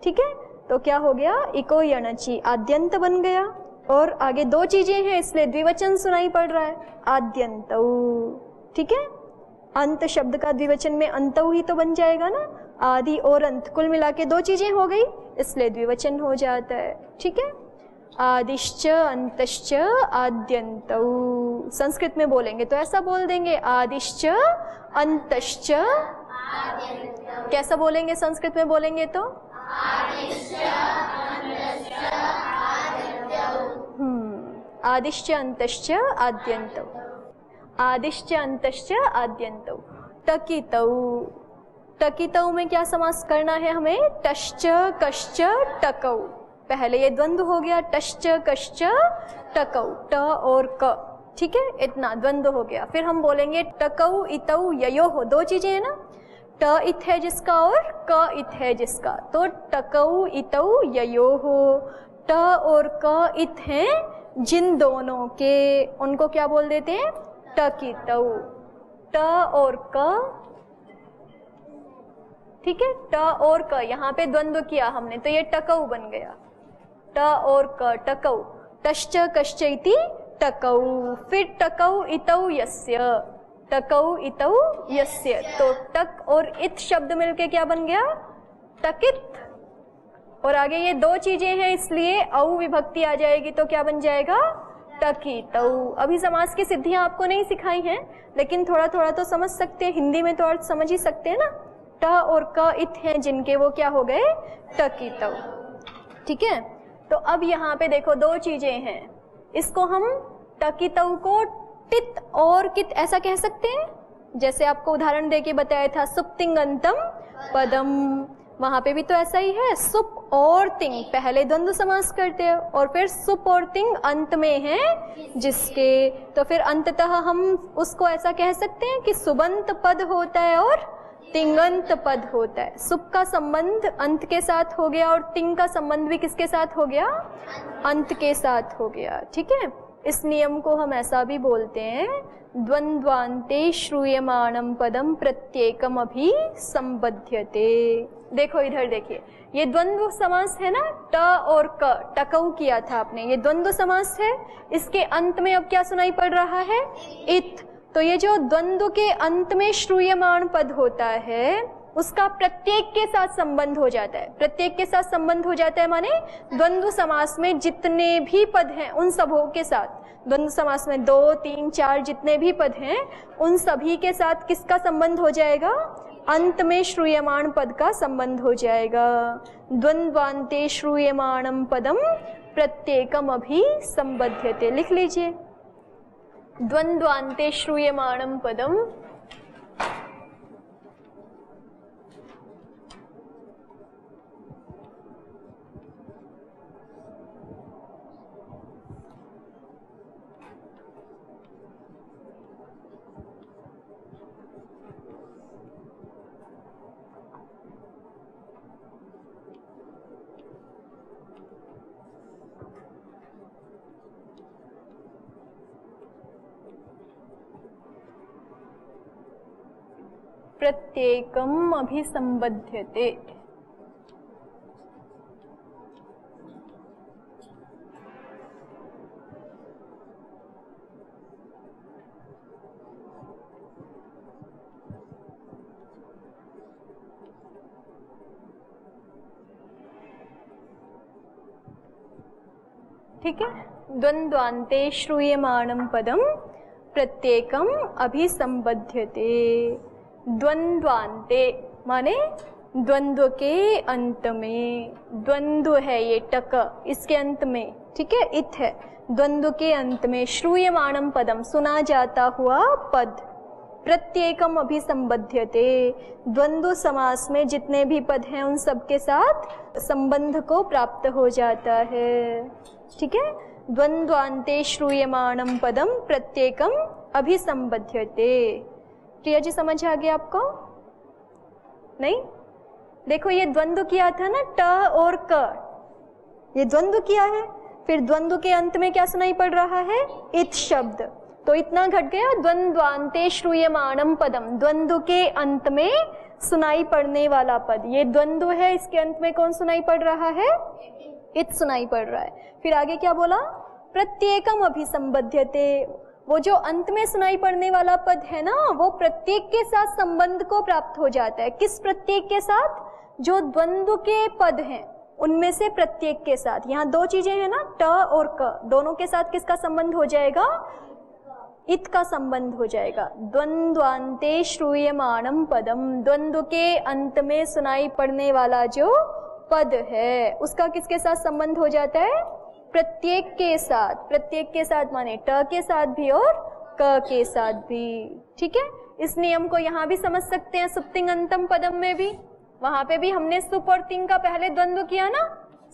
ठीक है, तो क्या हो गया? इको यणची, आद्यंत बन गया। और आगे दो चीजें हैं इसलिए द्विवचन सुनाई पड़ रहा है, आद्यन्तौ। ठीक है, अंत शब्द का द्विवचन में अंतौ ही तो बन जाएगा ना, आदि और अंत कुल मिला के दो चीजें हो गई, इसलिए द्विवचन हो जाता है। ठीक है, आदिश्च अंतश्च आद्यन्तौ। संस्कृत में बोलेंगे तो ऐसा बोल देंगे, आदिश्च अंतश्च। कैसा बोलेंगे संस्कृत में बोलेंगे तो? आदिश्च अंतश्च आद्यन्तौ। आदिश्च अंतश्च आद्यन्तौ। टकितौ। टकितौ में क्या समास करना है हमें? टश्च कश्च टकौ। पहले ये द्वंद्व हो गया, टश्च कश्च टकौ, ट और क। ठीक है, इतना द्वंद्व हो गया। फिर हम बोलेंगे टकौ इतौ ययोः। दो चीजें है ना, ट इत है जिसका और क इत है जिसका, तो टकौ इतौ ययोः। ट और क इत हैं जिन दोनों के, उनको क्या बोल देते हैं? टकितौ। ट और क, ठीक है, ट और क, यहाँ पे द्वंद्व किया हमने तो ये टकौ बन गया। ट और क टकौ। टश्च कश्च इति टकौ। फिर टकौ इतौ यस्य, टकौ इतौ यस्य, तो टक और इत शब्द मिलके क्या बन गया? टकित। और आगे ये दो चीजें हैं इसलिए औ विभक्ति आ जाएगी तो क्या बन जाएगा? टकितौ। अभी समास की सिद्धियां आपको नहीं सिखाई हैं, लेकिन थोड़ा थोड़ा तो समझ सकते हैं, हिंदी में तो अर्थ समझ ही सकते हैं ना। ट और क इत हैं जिनके, वो क्या हो गए? टकितौ। ठीक है, तो अब यहाँ पे देखो दो चीजें हैं, इसको हम टकितौ को टित और कित ऐसा कह सकते हैं। जैसे आपको उदाहरण देके बताया था, सुप्तिंगंतम पदम, वहां पे भी तो ऐसा ही है। सुप और तिंग पहले द्वंद्व समास करते हैं और फिर सुप और तिंग अंत में है जिसके, तो फिर अंततः हम उसको ऐसा कह सकते हैं कि सुबंत पद होता है और तिंगंत पद होता है। सुप का संबंध अंत के साथ हो गया और तिंग का संबंध भी किसके साथ हो गया? अंत के साथ हो गया। ठीक है, इस नियम को हम ऐसा भी बोलते हैं, द्वंद्वान्ते श्रूयमाणं पदम प्रत्येकम अभि संबध्यते। देखो इधर देखिए, ये द्वंद्व समास है ना, ट और क, टकौ किया था आपने, ये द्वंद्व समास है। इसके अंत में अब क्या सुनाई पड़ रहा है? इत। तो ये जो द्वंद्व के अंत में श्रूयमाण पद होता है उसका प्रत्येक के साथ संबंध हो जाता है। प्रत्येक के साथ संबंध हो जाता है माने द्वंद्व समास में जितने भी पद हैं उन सबों के साथ, द्वंद्व समास में 2, 3, 4 जितने भी पद हैं उन सभी के साथ किसका संबंध हो जाएगा? अंत में श्रूयमाण पद का संबंध हो जाएगा। द्वंद्वान्ते श्रूयमाणं पदम प्रत्येकम अभि संबध्यते। लिख लीजिए, द्वंद्वान्ते श्रूयमाणं पदम प्रत्येकम अभिसंबध्यते। ठीक है, द्वंद्वान्ते श्रूयमाणं पदम प्रत्येकम अभिसंबध्यते। द्वंद्वान्ते माने द्वंद्व के अंत में, द्वंद्व है ये टक, इसके अंत में, ठीक है, इत है, द्वंद्व के अंत में श्रूयमाणं पदम सुना जाता हुआ पद, प्रत्येकम अभिसंबध्यते, द्वंद्व समास में जितने भी पद हैं उन सब के साथ संबंध को प्राप्त हो जाता है। ठीक है, द्वंद्वान्ते श्रूयमाणं पदम प्रत्येकम अभिसंबध्यते। प्रिया जी समझ आ गया आपको? नहीं? देखो ये द्वंद्व किया था ना, ट और क, ये द्वंद्व किया है, फिर द्वंद्व के अंत में क्या सुनाई पड़ रहा है? इत शब्द, तो इतना घट गया। द्वंद्वान्ते श्रूयमाणं पदम, द्वंद्व के अंत में सुनाई पड़ने वाला पद, ये द्वंद्व है, इसके अंत में कौन सुनाई पड़ रहा है? इत सुनाई पड़ रहा है। फिर आगे क्या बोला? प्रत्येकम अभिसंबध्यते, वो जो अंत में सुनाई पड़ने वाला पद है ना, वो प्रत्येक के साथ संबंध को प्राप्त हो जाता है। किस प्रत्येक के साथ? जो द्वंद्व के पद हैं उनमें से प्रत्येक के साथ। यहाँ दो चीजें हैं ना, ट और क, दोनों के साथ किसका संबंध हो जाएगा? इत का संबंध हो जाएगा। द्वंद्वान्ते श्रूयमाणं पदम, द्वंद्व के अंत में सुनाई पड़ने वाला जो पद है उसका किसके साथ संबंध हो जाता है? प्रत्येक के साथ। प्रत्येक के साथ माने ट के साथ भी और क के साथ भी। ठीक है, इस नियम को यहाँ भी समझ सकते हैं सुप्तिंगंतम पदम में भी। वहां पे भी हमने सुप और तिंग का पहले द्वंद्व किया ना,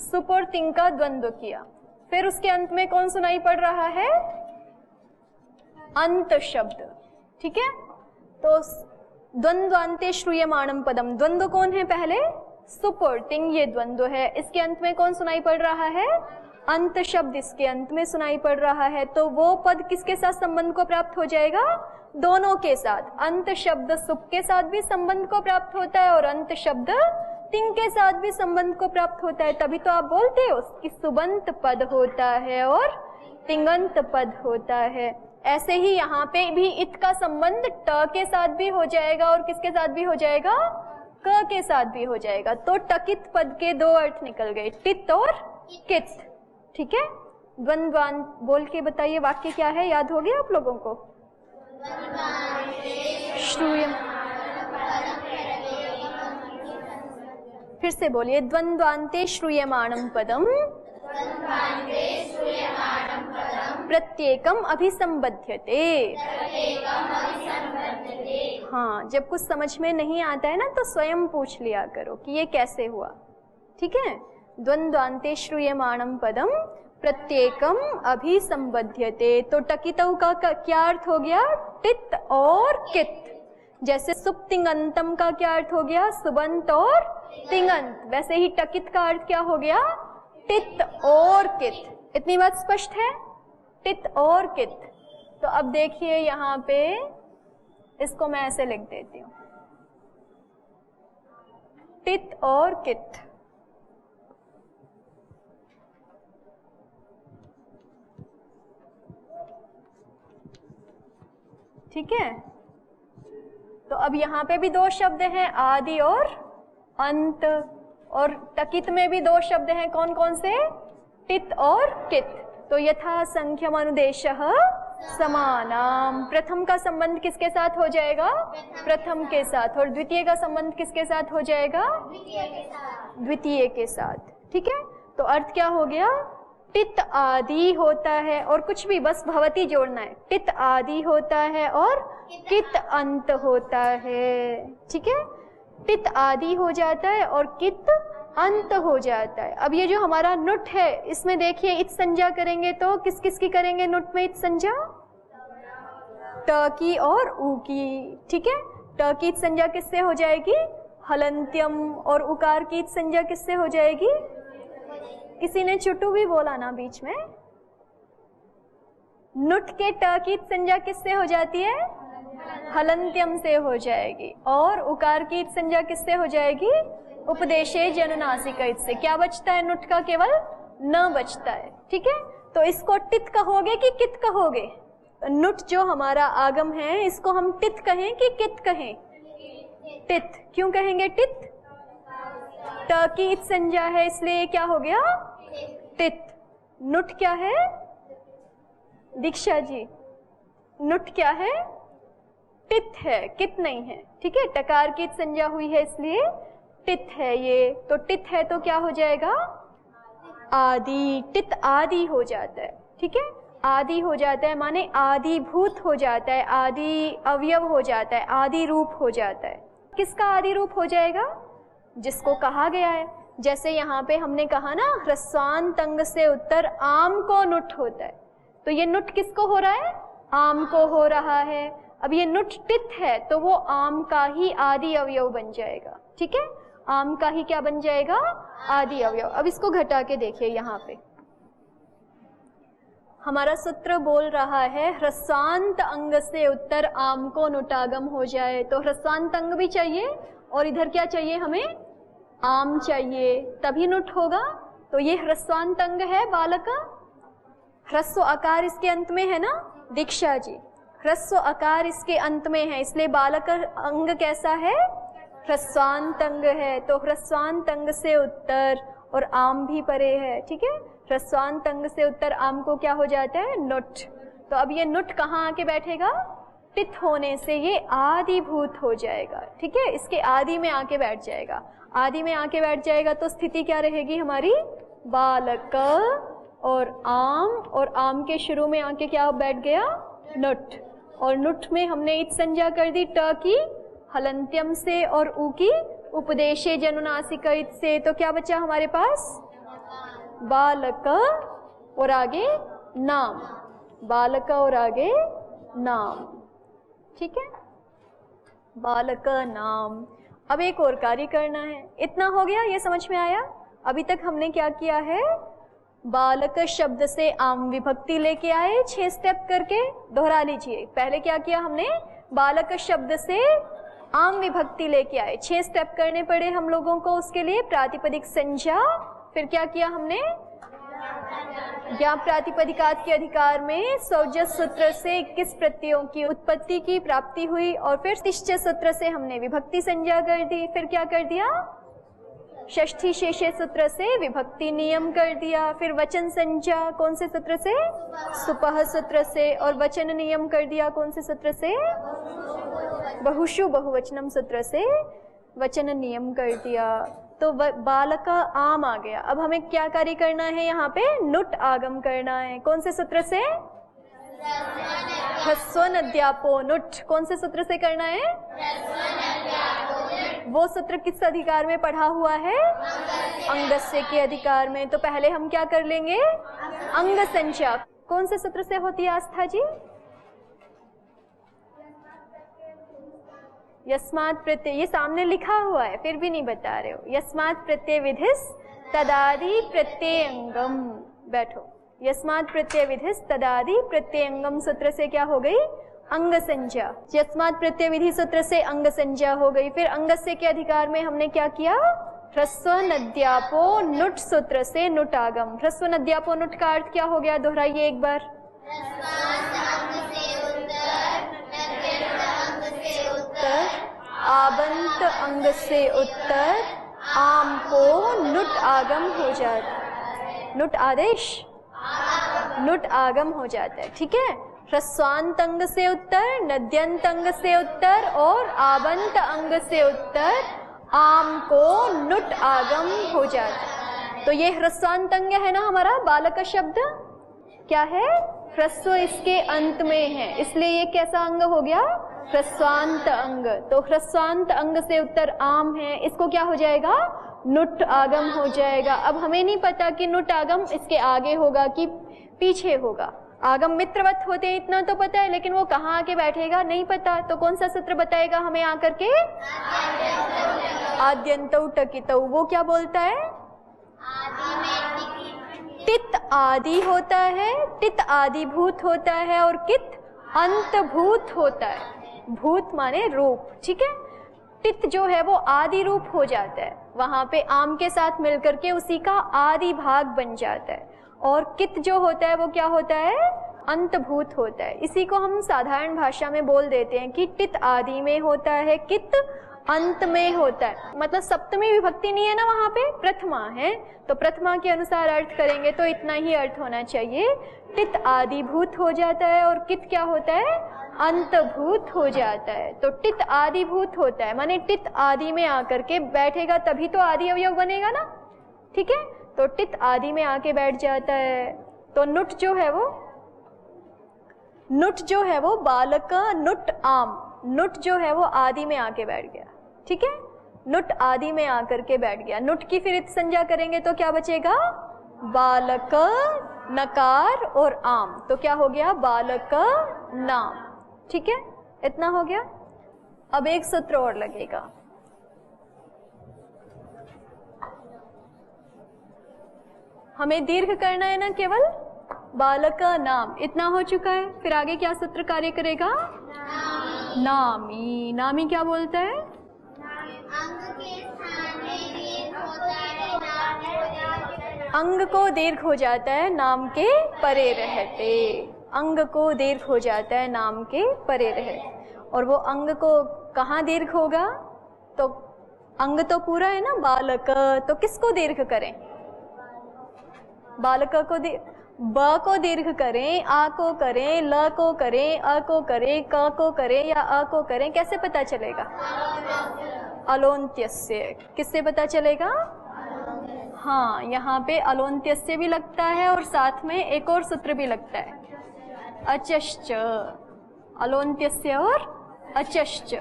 सुप और तिंग का द्वंद्व किया, फिर उसके अंत में कौन सुनाई पड़ रहा है? अंत शब्द। ठीक है, तो द्वंद्वान्ते श्रूयमाणं पदम, द्वंद्व कौन है? पहले सुप और तिंग ये द्वंद्व है, इसके अंत में कौन सुनाई पड़ रहा है? अंत शब्द इसके अंत में सुनाई पड़ रहा है, तो वो पद किसके साथ संबंध को प्राप्त हो जाएगा? दोनों के साथ। अंत शब्द सुप के साथ भी संबंध को प्राप्त होता है और अंत शब्द तिंग के साथ भी संबंध को प्राप्त होता है, तभी तो आप बोलते हो कि सुबंत पद होता है और तिंगंत पद होता है। ऐसे ही यहाँ पे भी इत का संबंध ट के साथ भी हो जाएगा और किसके साथ भी हो जाएगा? क के साथ भी हो जाएगा। तो टकित पद के दो अर्थ निकल गए, टित और कित। ठीक है, द्वंद्वान बोल के बताइए वाक्य क्या है, याद हो गया आप लोगों को? श्रूयम, फिर से बोलिए, द्वंद्वान्ते श्रूयमाणं पदम प्रत्येकम अभिसंबध्यते। हाँ, जब कुछ समझ में नहीं आता है ना तो स्वयं पूछ लिया करो कि ये कैसे हुआ। ठीक है, द्वंद्वान्ते श्रूयमाणं पदम प्रत्येकम अभिसंबध्यते। तो टकितौ का क्या अर्थ हो गया? टित और कित। जैसे सुप तिंगंतम का क्या अर्थ हो गया? सुबंत और तिंगंत। वैसे ही टकित का अर्थ क्या हो गया? टित और कित। इतनी बात स्पष्ट है? टित और कित। तो अब देखिए यहाँ पे इसको मैं ऐसे लिख देती हूँ, टित और कित। ठीक है, तो अब यहाँ पे भी दो शब्द हैं, आदि और अंत, और टकित में भी दो शब्द हैं, कौन कौन से? टित और कित। तो यथा संख्यम अनुदेशः समानाम। प्रथम का संबंध किसके साथ हो जाएगा? प्रथम के साथ। और द्वितीय का संबंध किसके साथ हो जाएगा? द्वितीय के साथ। ठीक है, तो अर्थ क्या हो गया? टित आदि होता है, और कुछ भी बस भवती जोड़ना है। टित आदि होता है और कित अंत होता है। ठीक है, टित आदि हो जाता है और कित अंत हो जाता है। अब ये जो हमारा नुट है, इसमें देखिए इत संज्ञा करेंगे तो किस किस की करेंगे नुट में इत संज्ञा? ट की और ऊ की। ठीक है, ट की इत संज्ञा किससे हो जाएगी? हलंत्यम। और उकार की इत संज्ञा किससे हो जाएगी? किसी ने चुटू भी बोला ना बीच में। नुट के ट की संज्ञा किससे हो जाती है? हलंत्यम से हो जाएगी। और उकार की संज्ञा किससे हो जाएगी? उपदेशे जनुनासिक से। क्या बचता है नुट का? केवल न बचता है। ठीक है, तो इसको टित कहोगे कि कित कहोगे? नुट जो हमारा आगम है इसको हम टित कहें कि कित कहें? टित। क्यों कहेंगे टित? ट की इत संज्ञा है, इसलिए क्या हो गया? टित। नुट क्या है दीक्षा जी? नुट क्या है? टित है, कित नहीं है। ठीक है, टकार की इत संज्ञा हुई है इसलिए टित है ये। तो टित है तो क्या हो जाएगा? आदि। टित आदि हो जाता है। ठीक है, आदि हो जाता है माने आदिभूत हो जाता है, आदि अवयव हो जाता है, आदि रूप हो जाता है। किसका आदि रूप हो जाएगा? जिसको कहा गया है। जैसे यहाँ पे हमने कहा ना, ह्रस्वांत अंग से उत्तर आम को नुट होता है, तो ये नुट किसको हो रहा है? आम को हो रहा है। अब ये नुट टित है तो वो आम का ही आदि अवयव बन जाएगा। ठीक है, आम का ही क्या बन जाएगा? आदि अवयव। अब इसको घटा के देखिए, यहाँ पे हमारा सूत्र बोल रहा है ह्रस्वांत अंग से उत्तर आम को नुटागम हो जाए, तो ह्रस्वांत अंग भी चाहिए और इधर क्या चाहिए हमें? आम चाहिए, तभी नुट होगा। तो ये ह्रस्वांत अंग है बालक। ह्रस्व आकार इसके अंत में है ना दीक्षा जी? ह्रस्व आकार इसके अंत में है, इसलिए बालक अंग कैसा है? ह्रस्वांत अंग है। तो ह्रस्वांत अंग से उत्तर और आम भी परे है। ठीक है, ह्रस्वांत अंग से उत्तर आम को क्या हो जाता है? नुट। तो अब ये नुट कहाँ आके बैठेगा? टित होने से ये आदिभूत हो जाएगा। ठीक है, इसके आदि में आके बैठ जाएगा। आदि में आके बैठ जाएगा तो स्थिति क्या रहेगी हमारी? बालक और आम के शुरू में आके क्या बैठ गया? नुट। और नुट में हमने इत संज्ञा कर दी ट की हलंत्यम से और ऊ की उपदेशे जनुनासिक से। तो क्या बचा हमारे पास? बालक और आगे नाम। बालक और आगे नाम। ठीक है, बालक नाम। अब एक और कार्य करना है। इतना हो गया, ये समझ में आया? अभी तक हमने क्या किया है, बालक शब्द से आम विभक्ति लेके आए 6 स्टेप करके। दोहरा लीजिए, पहले क्या किया हमने, बालक शब्द से आम विभक्ति लेके आए, 6 स्टेप करने पड़े हम लोगों को उसके लिए। प्रातिपदिक संज्ञा, फिर क्या किया हमने, ज्ञा प्रातिपदिकात के अधिकार में सौजस सूत्र से 21 प्रत्ययों की उत्पत्ति की प्राप्ति हुई, और फिर तिष्ठ सूत्र से हमने विभक्ति संज्ञा कर दी। फिर क्या कर दिया, षष्ठी शेषे सूत्र से विभक्ति नियम कर दिया। फिर वचन संज्ञा कौन से सूत्र से, सुपह सूत्र से, और वचन नियम कर दिया कौन से सूत्र से, बहुषु बहुवचनम सूत्र से वचन नियम कर दिया। तो बालक आम आ गया। अब हमें क्या कार्य करना है, यहाँ पे नुट आगम करना है। कौन से सूत्र से, ह्रस्व नद्यापो नुट। कौन से सूत्र से करना है, वो सूत्र किस अधिकार में पढ़ा हुआ है, अंगस्य के अधिकार में। तो पहले हम क्या कर लेंगे, अंग संज्ञा कौन से सूत्र से होती है आस्था जी, यस्मात् प्रत्यय, ये सामने लिखा हुआ है फिर भी नहीं बता रहे हो। यस्मात् प्रत्यय विधिस तदादि प्रत्ययंगम, बैठो। यस्मात् प्रत्यय विधिस तदादि प्रत्ययंगम सूत्र से क्या हो गई, अंग संज्ञा। यस्मात् प्रत्यय विधि सूत्र से अंग संज्ञा हो गई। फिर अंगस्य के अधिकार में हमने क्या किया, ह्रस्व नद्यापो नुट सूत्र से नुट आगम। ह्रस्व नद्यापो नुट का अर्थ क्या हो गया, दोहराइए एक बार। आबंत अंग से उत्तर, आम को नुट आगम हो जाता है। नुट आदेश, नुट आगम हो जाता है, ठीक है। ह्रस्वांत अंग से उत्तर, नद्यंत अंग से उत्तर और आबंत अंग से उत्तर, आम को नुट आगम हो जाता है। तो ये ह्रस्वांत अंग है ना हमारा बालक शब्द, क्या है, ह्रस्व इसके अंत में है, इसलिए ये कैसा अंग हो गया, ह्रस्वांत अंग। तो ह्रस्वांत अंग से उत्तर आम है, इसको क्या हो जाएगा, नुट आगम हो जाएगा। अब हमें नहीं पता कि नुट आगम इसके आगे होगा कि पीछे होगा। आगम मित्रवत होते हैं इतना तो पता है, लेकिन वो कहाँ आके बैठेगा नहीं पता। तो कौन सा सूत्र बताएगा हमें आकर के, आद्यंतौ टकितौ। वो क्या बोलता है, तित आदि होता है, तित आदिभूत होता है और कित अंतभूत होता है। भूत माने रूप, ठीक है। टित जो है वो आदि रूप हो जाता है, वहां पे आम के साथ मिलकर के उसी का आदि भाग बन जाता है। और कित जो होता है वो क्या होता है, अंतभूत होता है। इसी को हम साधारण भाषा में बोल देते हैं कि टित आदि में होता है, कित अंत में होता है। मतलब सप्तमी विभक्ति नहीं है ना वहां पे, प्रथमा है, तो प्रथमा के अनुसार अर्थ करेंगे तो इतना ही अर्थ होना चाहिए, टित आदिभूत हो जाता है और कित क्या होता है, अंतभूत हो जाता है। तो टित आदिभूत होता है, माने टित आदि में आकर के बैठेगा तभी तो आदि अवयव बनेगा ना, ठीक है। तो टित आदि में आके बैठ जाता है। तो नुट जो है वो बालक नुट आम, नुट जो है वो आदि में आके बैठ गया, ठीक है। नुट आदि में आकर के बैठ गया। नुट की फिर संज्ञा करेंगे तो क्या बचेगा, बालक नकार और आम, तो क्या हो गया, बालक नाम, ठीक है। इतना हो गया। अब एक सूत्र और लगेगा, हमें दीर्घ करना है ना केवल, बालक नाम, इतना हो चुका है। फिर आगे क्या सूत्र कार्य करेगा, नामी। नामी क्या बोलता है, अंग को दीर्घ हो जाता है नाम के परे रहते, अंग को दीर्घ हो जाता है नाम के परे रहते। और वो अंग को कहाँ दीर्घ होगा, तो अंग तो पूरा है ना बालक, तो किसको दीर्घ करें, बालक को ब को दीर्घ करें, आ को करें, ल को करें, अ को करें, क को करें या अ को करें, कैसे पता चलेगा, अलोन्त्यस्य। किससे पता चलेगा, हाँ, यहाँ पे अलोन्त्यस्य भी लगता है और साथ में एक और सूत्र भी लगता है, अचश्च, अलोन्त्यस्य और अचश्च।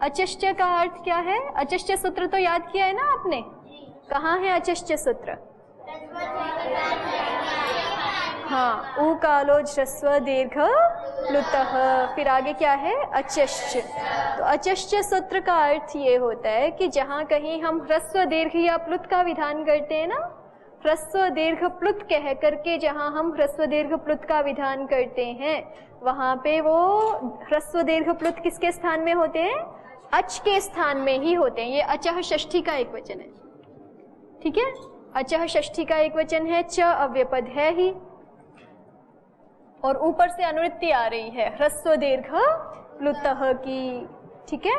अचश्च का अर्थ क्या है, अचश्च सूत्र तो याद किया है ना आपने, कहाँ है अचश्च सूत्र, हाँ, ऊ कालो ह्रस्व दीर्घ प्लुतः। फिर आगे क्या है? अचश्च। तो अचश्च सूत्र का अर्थ ये होता है कि जहाँ कहीं हम ह्रस्व दीर्घ या प्लुत का विधान करते हैं ना, ह्रस्व दीर्घ प्लुत कह करके जहाँ हम ह्रस्व दीर्घ प्लुत का विधान करते हैं, वहाँ पे वो ह्रस्व दीर्घ प्लुत किसके स्थान में होते हैं? अच के स्थान में ही होते हैं। ये अचः षष्ठी का एक वचन है, ठीक है? अचः षष्ठी का एक वचन है, च अव्यपद है ही, और ऊपर से अनुवृत्ति आ रही है ह्रस्व दीर्घ प्लुतः की, ठीक है?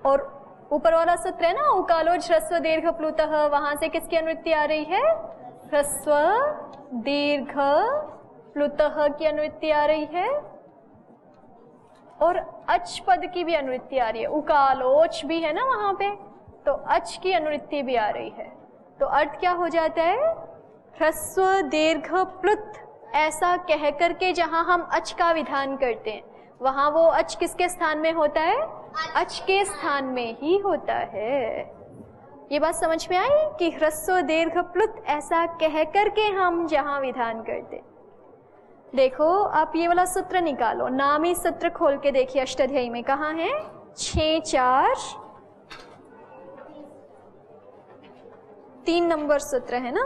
और ऊपर वाला सूत्र है ना, उकालोज ह्रस्व दीर्घ प्लुतः, वहां से किसकी अनुवृत्ति आ रही है? ह्रस्व दीर्घ प्लुतः की अनुवृत्ति आ रही है, और अच पद की भी अनुवृत्ति आ रही है। उकालोच भी है ना वहां पे, तो अच की अनुवृत्ति भी आ रही है। तो अर्थ क्या हो जाता है? ह्रस्व दीर्घ प्लुत ऐसा कह करके जहां हम अच का विधान करते हैं, वहां वो अच किसके स्थान में होता है? अच के स्थान में ही होता है। ये बात समझ में आई कि ह्रस्व दीर्घ प्लुत ऐसा कह करके हम जहां विधान करते। देखो आप ये वाला सूत्र निकालो, नामी सूत्र खोल के देखिए अष्टाध्यायी में, कहाँ है? 6-4 3 नंबर सूत्र है ना,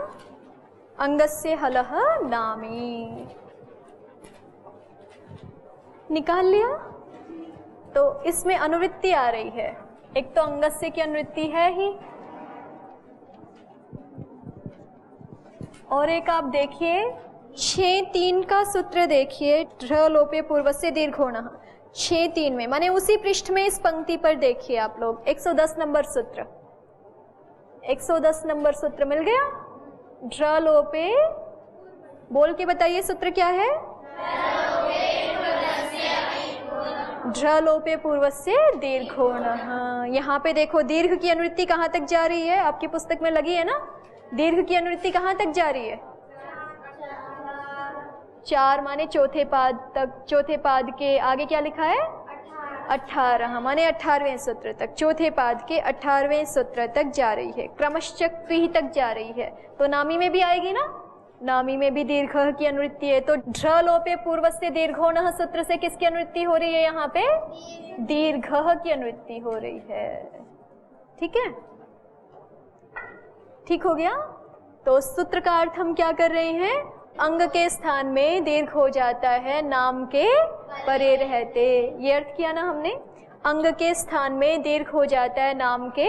अंगस्य हलः नामी। निकाल लिया? तो इसमें अनुवृत्ति आ रही है, एक तो अंगस्य की अनुवृत्ति है ही, और एक आप देखिए 6-3 का सूत्र देखिए, ढ्र लोपे पूर्वस्य दीर्घोणः। 6-3 में माने उसी पृष्ठ में इस पंक्ति पर देखिए आप लोग, 110 नंबर सूत्र, 110 नंबर सूत्र मिल गया। ढ्र लोपे, बोल के बताइए सूत्र क्या है? ढ्र लोपे पूर्वस्य दीर्घोणः। यहाँ पे देखो दीर्घ की अनुवृत्ति कहाँ तक जा रही है? आपकी पुस्तक में लगी है ना, दीर्घ की अनुवृत्ति कहाँ तक जा रही है? 4 माने चौथे पाद तक, चौथे पाद के आगे क्या लिखा है? 18 माने 18वें सूत्र तक, चौथे पाद के 18वें सूत्र तक जा रही है, क्रमशः क्वी तक जा रही है। तो नामी में भी आएगी ना, नामी में भी दीर्घ की अनुवृत्ति है। तो ढ्र लोपे पूर्वस्य दीर्घोणः सूत्र से किसकी अनुवृत्ति हो रही है? यहाँ पे दीर्घ की अनुवृत्ति हो रही है, ठीक है? ठीक हो गया? तो सूत्र का अर्थ हम क्या कर रहे हैं? अंग के स्थान में दीर्घ हो जाता है नाम के परे रहते। ये अर्थ किया ना हमने, अंग के स्थान में दीर्घ हो जाता है नाम के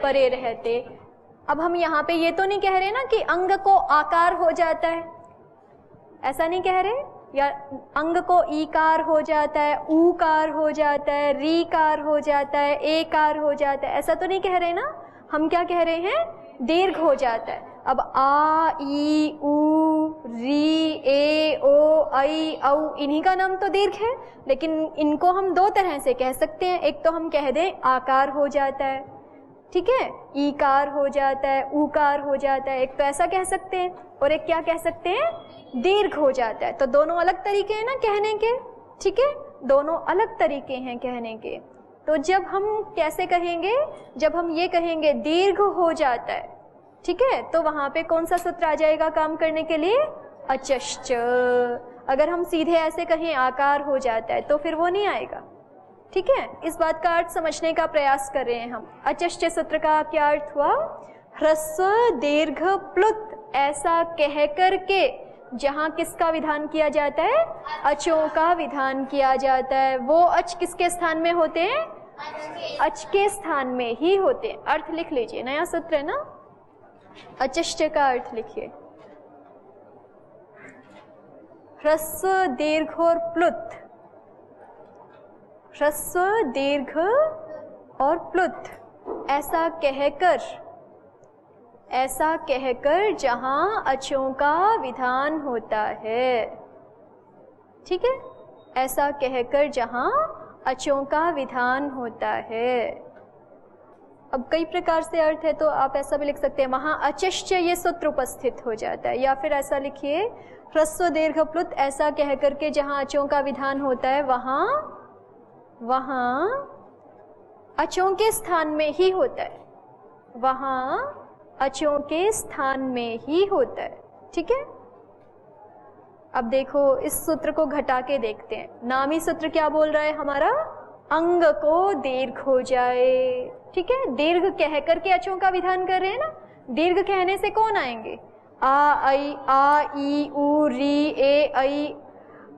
परे रहते। अब हम यहाँ पे ये तो नहीं कह रहे ना कि अंग को आकार हो जाता है, ऐसा नहीं कह रहे, या अंग को ईकार हो जाता है, ऊकार हो जाता है, रीकार हो जाता है, एकार हो जाता है, ऐसा तो नहीं कह रहे ना। हम क्या कह रहे हैं? दीर्घ हो जाता है। अब आ, ई, ऊ, री, ए, ओ, ऐ, औ, इन्हीं का नाम तो दीर्घ है, लेकिन इनको हम 2 तरह से कह सकते हैं। एक तो हम कह दें आकार हो जाता है, ठीक है, ईकार हो जाता है, ऊकार हो जाता है, एक तो ऐसा कह सकते हैं, और एक क्या कह सकते हैं? दीर्घ हो जाता है। तो दोनों अलग तरीके हैं ना कहने के, ठीक है, दोनों अलग तरीके हैं कहने के। तो जब हम कैसे कहेंगे? जब हम ये कहेंगे दीर्घ हो जाता है, ठीक है, तो वहां पे कौन सा सूत्र आ जाएगा काम करने के लिए? अचश्च। अगर हम सीधे ऐसे कहें आकार हो जाता है तो फिर वो नहीं आएगा, ठीक है? इस बात का अर्थ समझने का प्रयास कर रहे हैं हम। अचश्च सूत्र का क्या अर्थ हुआ? ह्रस्व दीर्घ प्लुत ऐसा कह करके जहां किसका विधान किया जाता है? अचों का विधान किया जाता है। वो अच किसके स्थान में होते हैं? अच के स्थान में ही होते हैं। अर्थ लिख लीजिए, नया सूत्र है ना, अचश्च का अर्थ लिखिए। ह्रस्व दीर्घ और प्लुत, ह्रस्व दीर्घ और प्लुत ऐसा कहकर जहां अचों का विधान होता है, ठीक है, ऐसा कहकर जहां अचों का विधान होता है। अब कई प्रकार से अर्थ है, तो आप ऐसा भी लिख सकते हैं, वहां अचश्च ये सूत्र उपस्थित हो जाता है। या फिर ऐसा लिखिए, ह्रस्व दीर्घ प्लुत ऐसा कह करके जहां अचों का विधान होता है वहां अचों के स्थान में ही होता है, वहां अचों के स्थान में ही होता है, ठीक है। अब देखो इस सूत्र को घटा के देखते हैं। नामी सूत्र क्या बोल रहा है हमारा, अंग को दीर्घ हो जाए। ठीक है, दीर्घ कह करके अचों का विधान कर रहे हैं ना। दीर्घ कहने से कौन आएंगे, आ ई उ री ए ऐ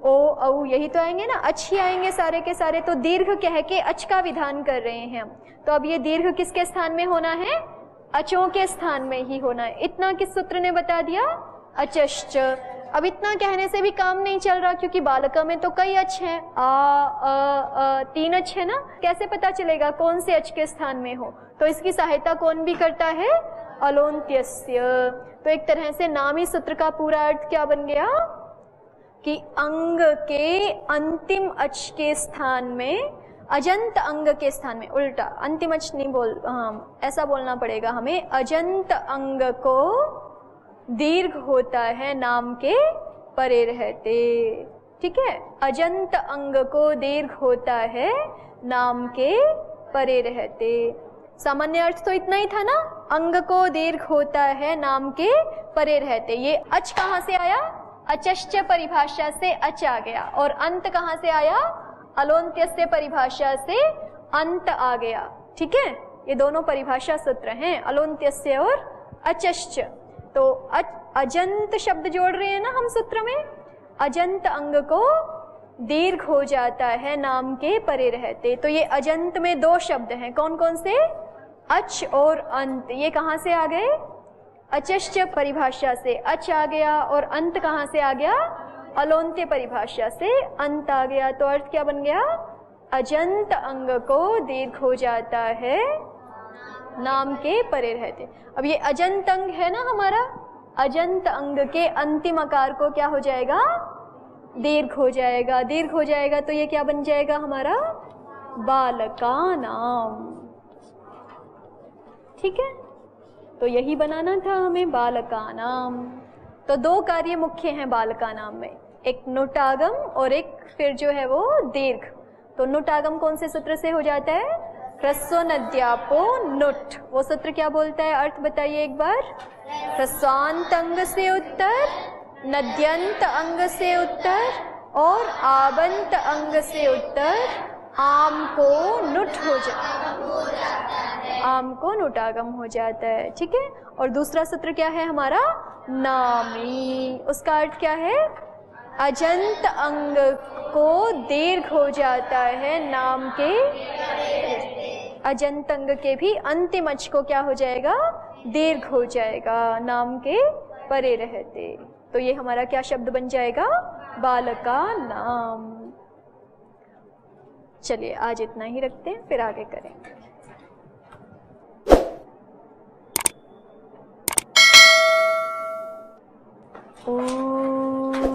ओ औ, यही तो आएंगे ना, अच ही आएंगे सारे के सारे। तो दीर्घ कह के अच का विधान कर रहे हैं हम। तो अब ये दीर्घ किसके स्थान में होना है, अचों के स्थान में ही होना है। इतना किस सूत्र ने बता दिया, अचश्च। अब इतना कहने से भी काम नहीं चल रहा, क्योंकि बालका में तो कई अच हैं, तीन अच है ना। कैसे पता चलेगा कौन से अच के स्थान में हो, तो इसकी सहायता कौन भी करता है, अलोन्त्यस्य। तो एक तरह से नामी सूत्र का पूरा अर्थ क्या बन गया कि अंग के अंतिम अच के स्थान में, अजंत अंग के स्थान में, उल्टा अंतिम अच नहीं बोल, हाँ ऐसा बोलना पड़ेगा हमें, अजंत अंग को दीर्घ होता है नाम के परे रहते। ठीक है, अजंत अंग को दीर्घ होता है नाम के परे रहते। सामान्य अर्थ तो इतना ही था ना, अंग को दीर्घ होता है नाम के परे रहते। ये अच कहाँ से आया, अचश्च परिभाषा से अच आ गया, और अंत कहाँ से आया, अलोन्त्यस्य परिभाषा से अंत आ गया। ठीक है, ये दोनों परिभाषा सूत्र हैं, अलोन्त्यस्य और अचश्च। तो अजंत शब्द जोड़ रहे हैं ना हम सूत्र में, अजंत अंग को दीर्घ हो जाता है नाम के परे रहते। तो ये अजंत में दो शब्द हैं, कौन कौन से, अच और अंत। ये कहाँ से आ गए, अचश्च परिभाषा से अच आ गया, और अंत कहाँ से आ गया, अलोन्त्य परिभाषा से अंत आ गया। तो अर्थ क्या बन गया, अजंत अंग को दीर्घ हो जाता है नाम के परे रहते। अब ये अजंत अंग है ना हमारा, अजंत अंग के अंतिम आकार को क्या हो जाएगा, दीर्घ हो जाएगा। दीर्घ हो जाएगा तो ये क्या बन जाएगा हमारा, बालका नाम। ठीक है, तो यही बनाना था हमें, बालका नाम। तो दो कार्य मुख्य हैं बालका नाम में, एक नुटागम और एक फिर जो है वो दीर्घ। तो नुटागम कौन से सूत्र से हो जाता है, ह्रस्व नद्यापो नुट। वो सूत्र क्या बोलता है, अर्थ बताइए एक बार, ह्रस्वांत अंग से उत्तर, नद्यंत अंग से उत्तर और आबंत अंग से उत्तर आम को नुट हो जाता है, आम को नुटागम हो जाता है। ठीक है, और दूसरा सूत्र क्या है हमारा, नामी। उसका अर्थ क्या है, अजंत अंग को दीर्घ हो जाता है नाम के, अजंत अंग के भी अंतिम अच को क्या हो जाएगा, दीर्घ हो जाएगा नाम के परे रहते। तो ये हमारा क्या शब्द बन जाएगा, बालका नाम। चलिए आज इतना ही रखते हैं, फिर आगे करेंगे। ओम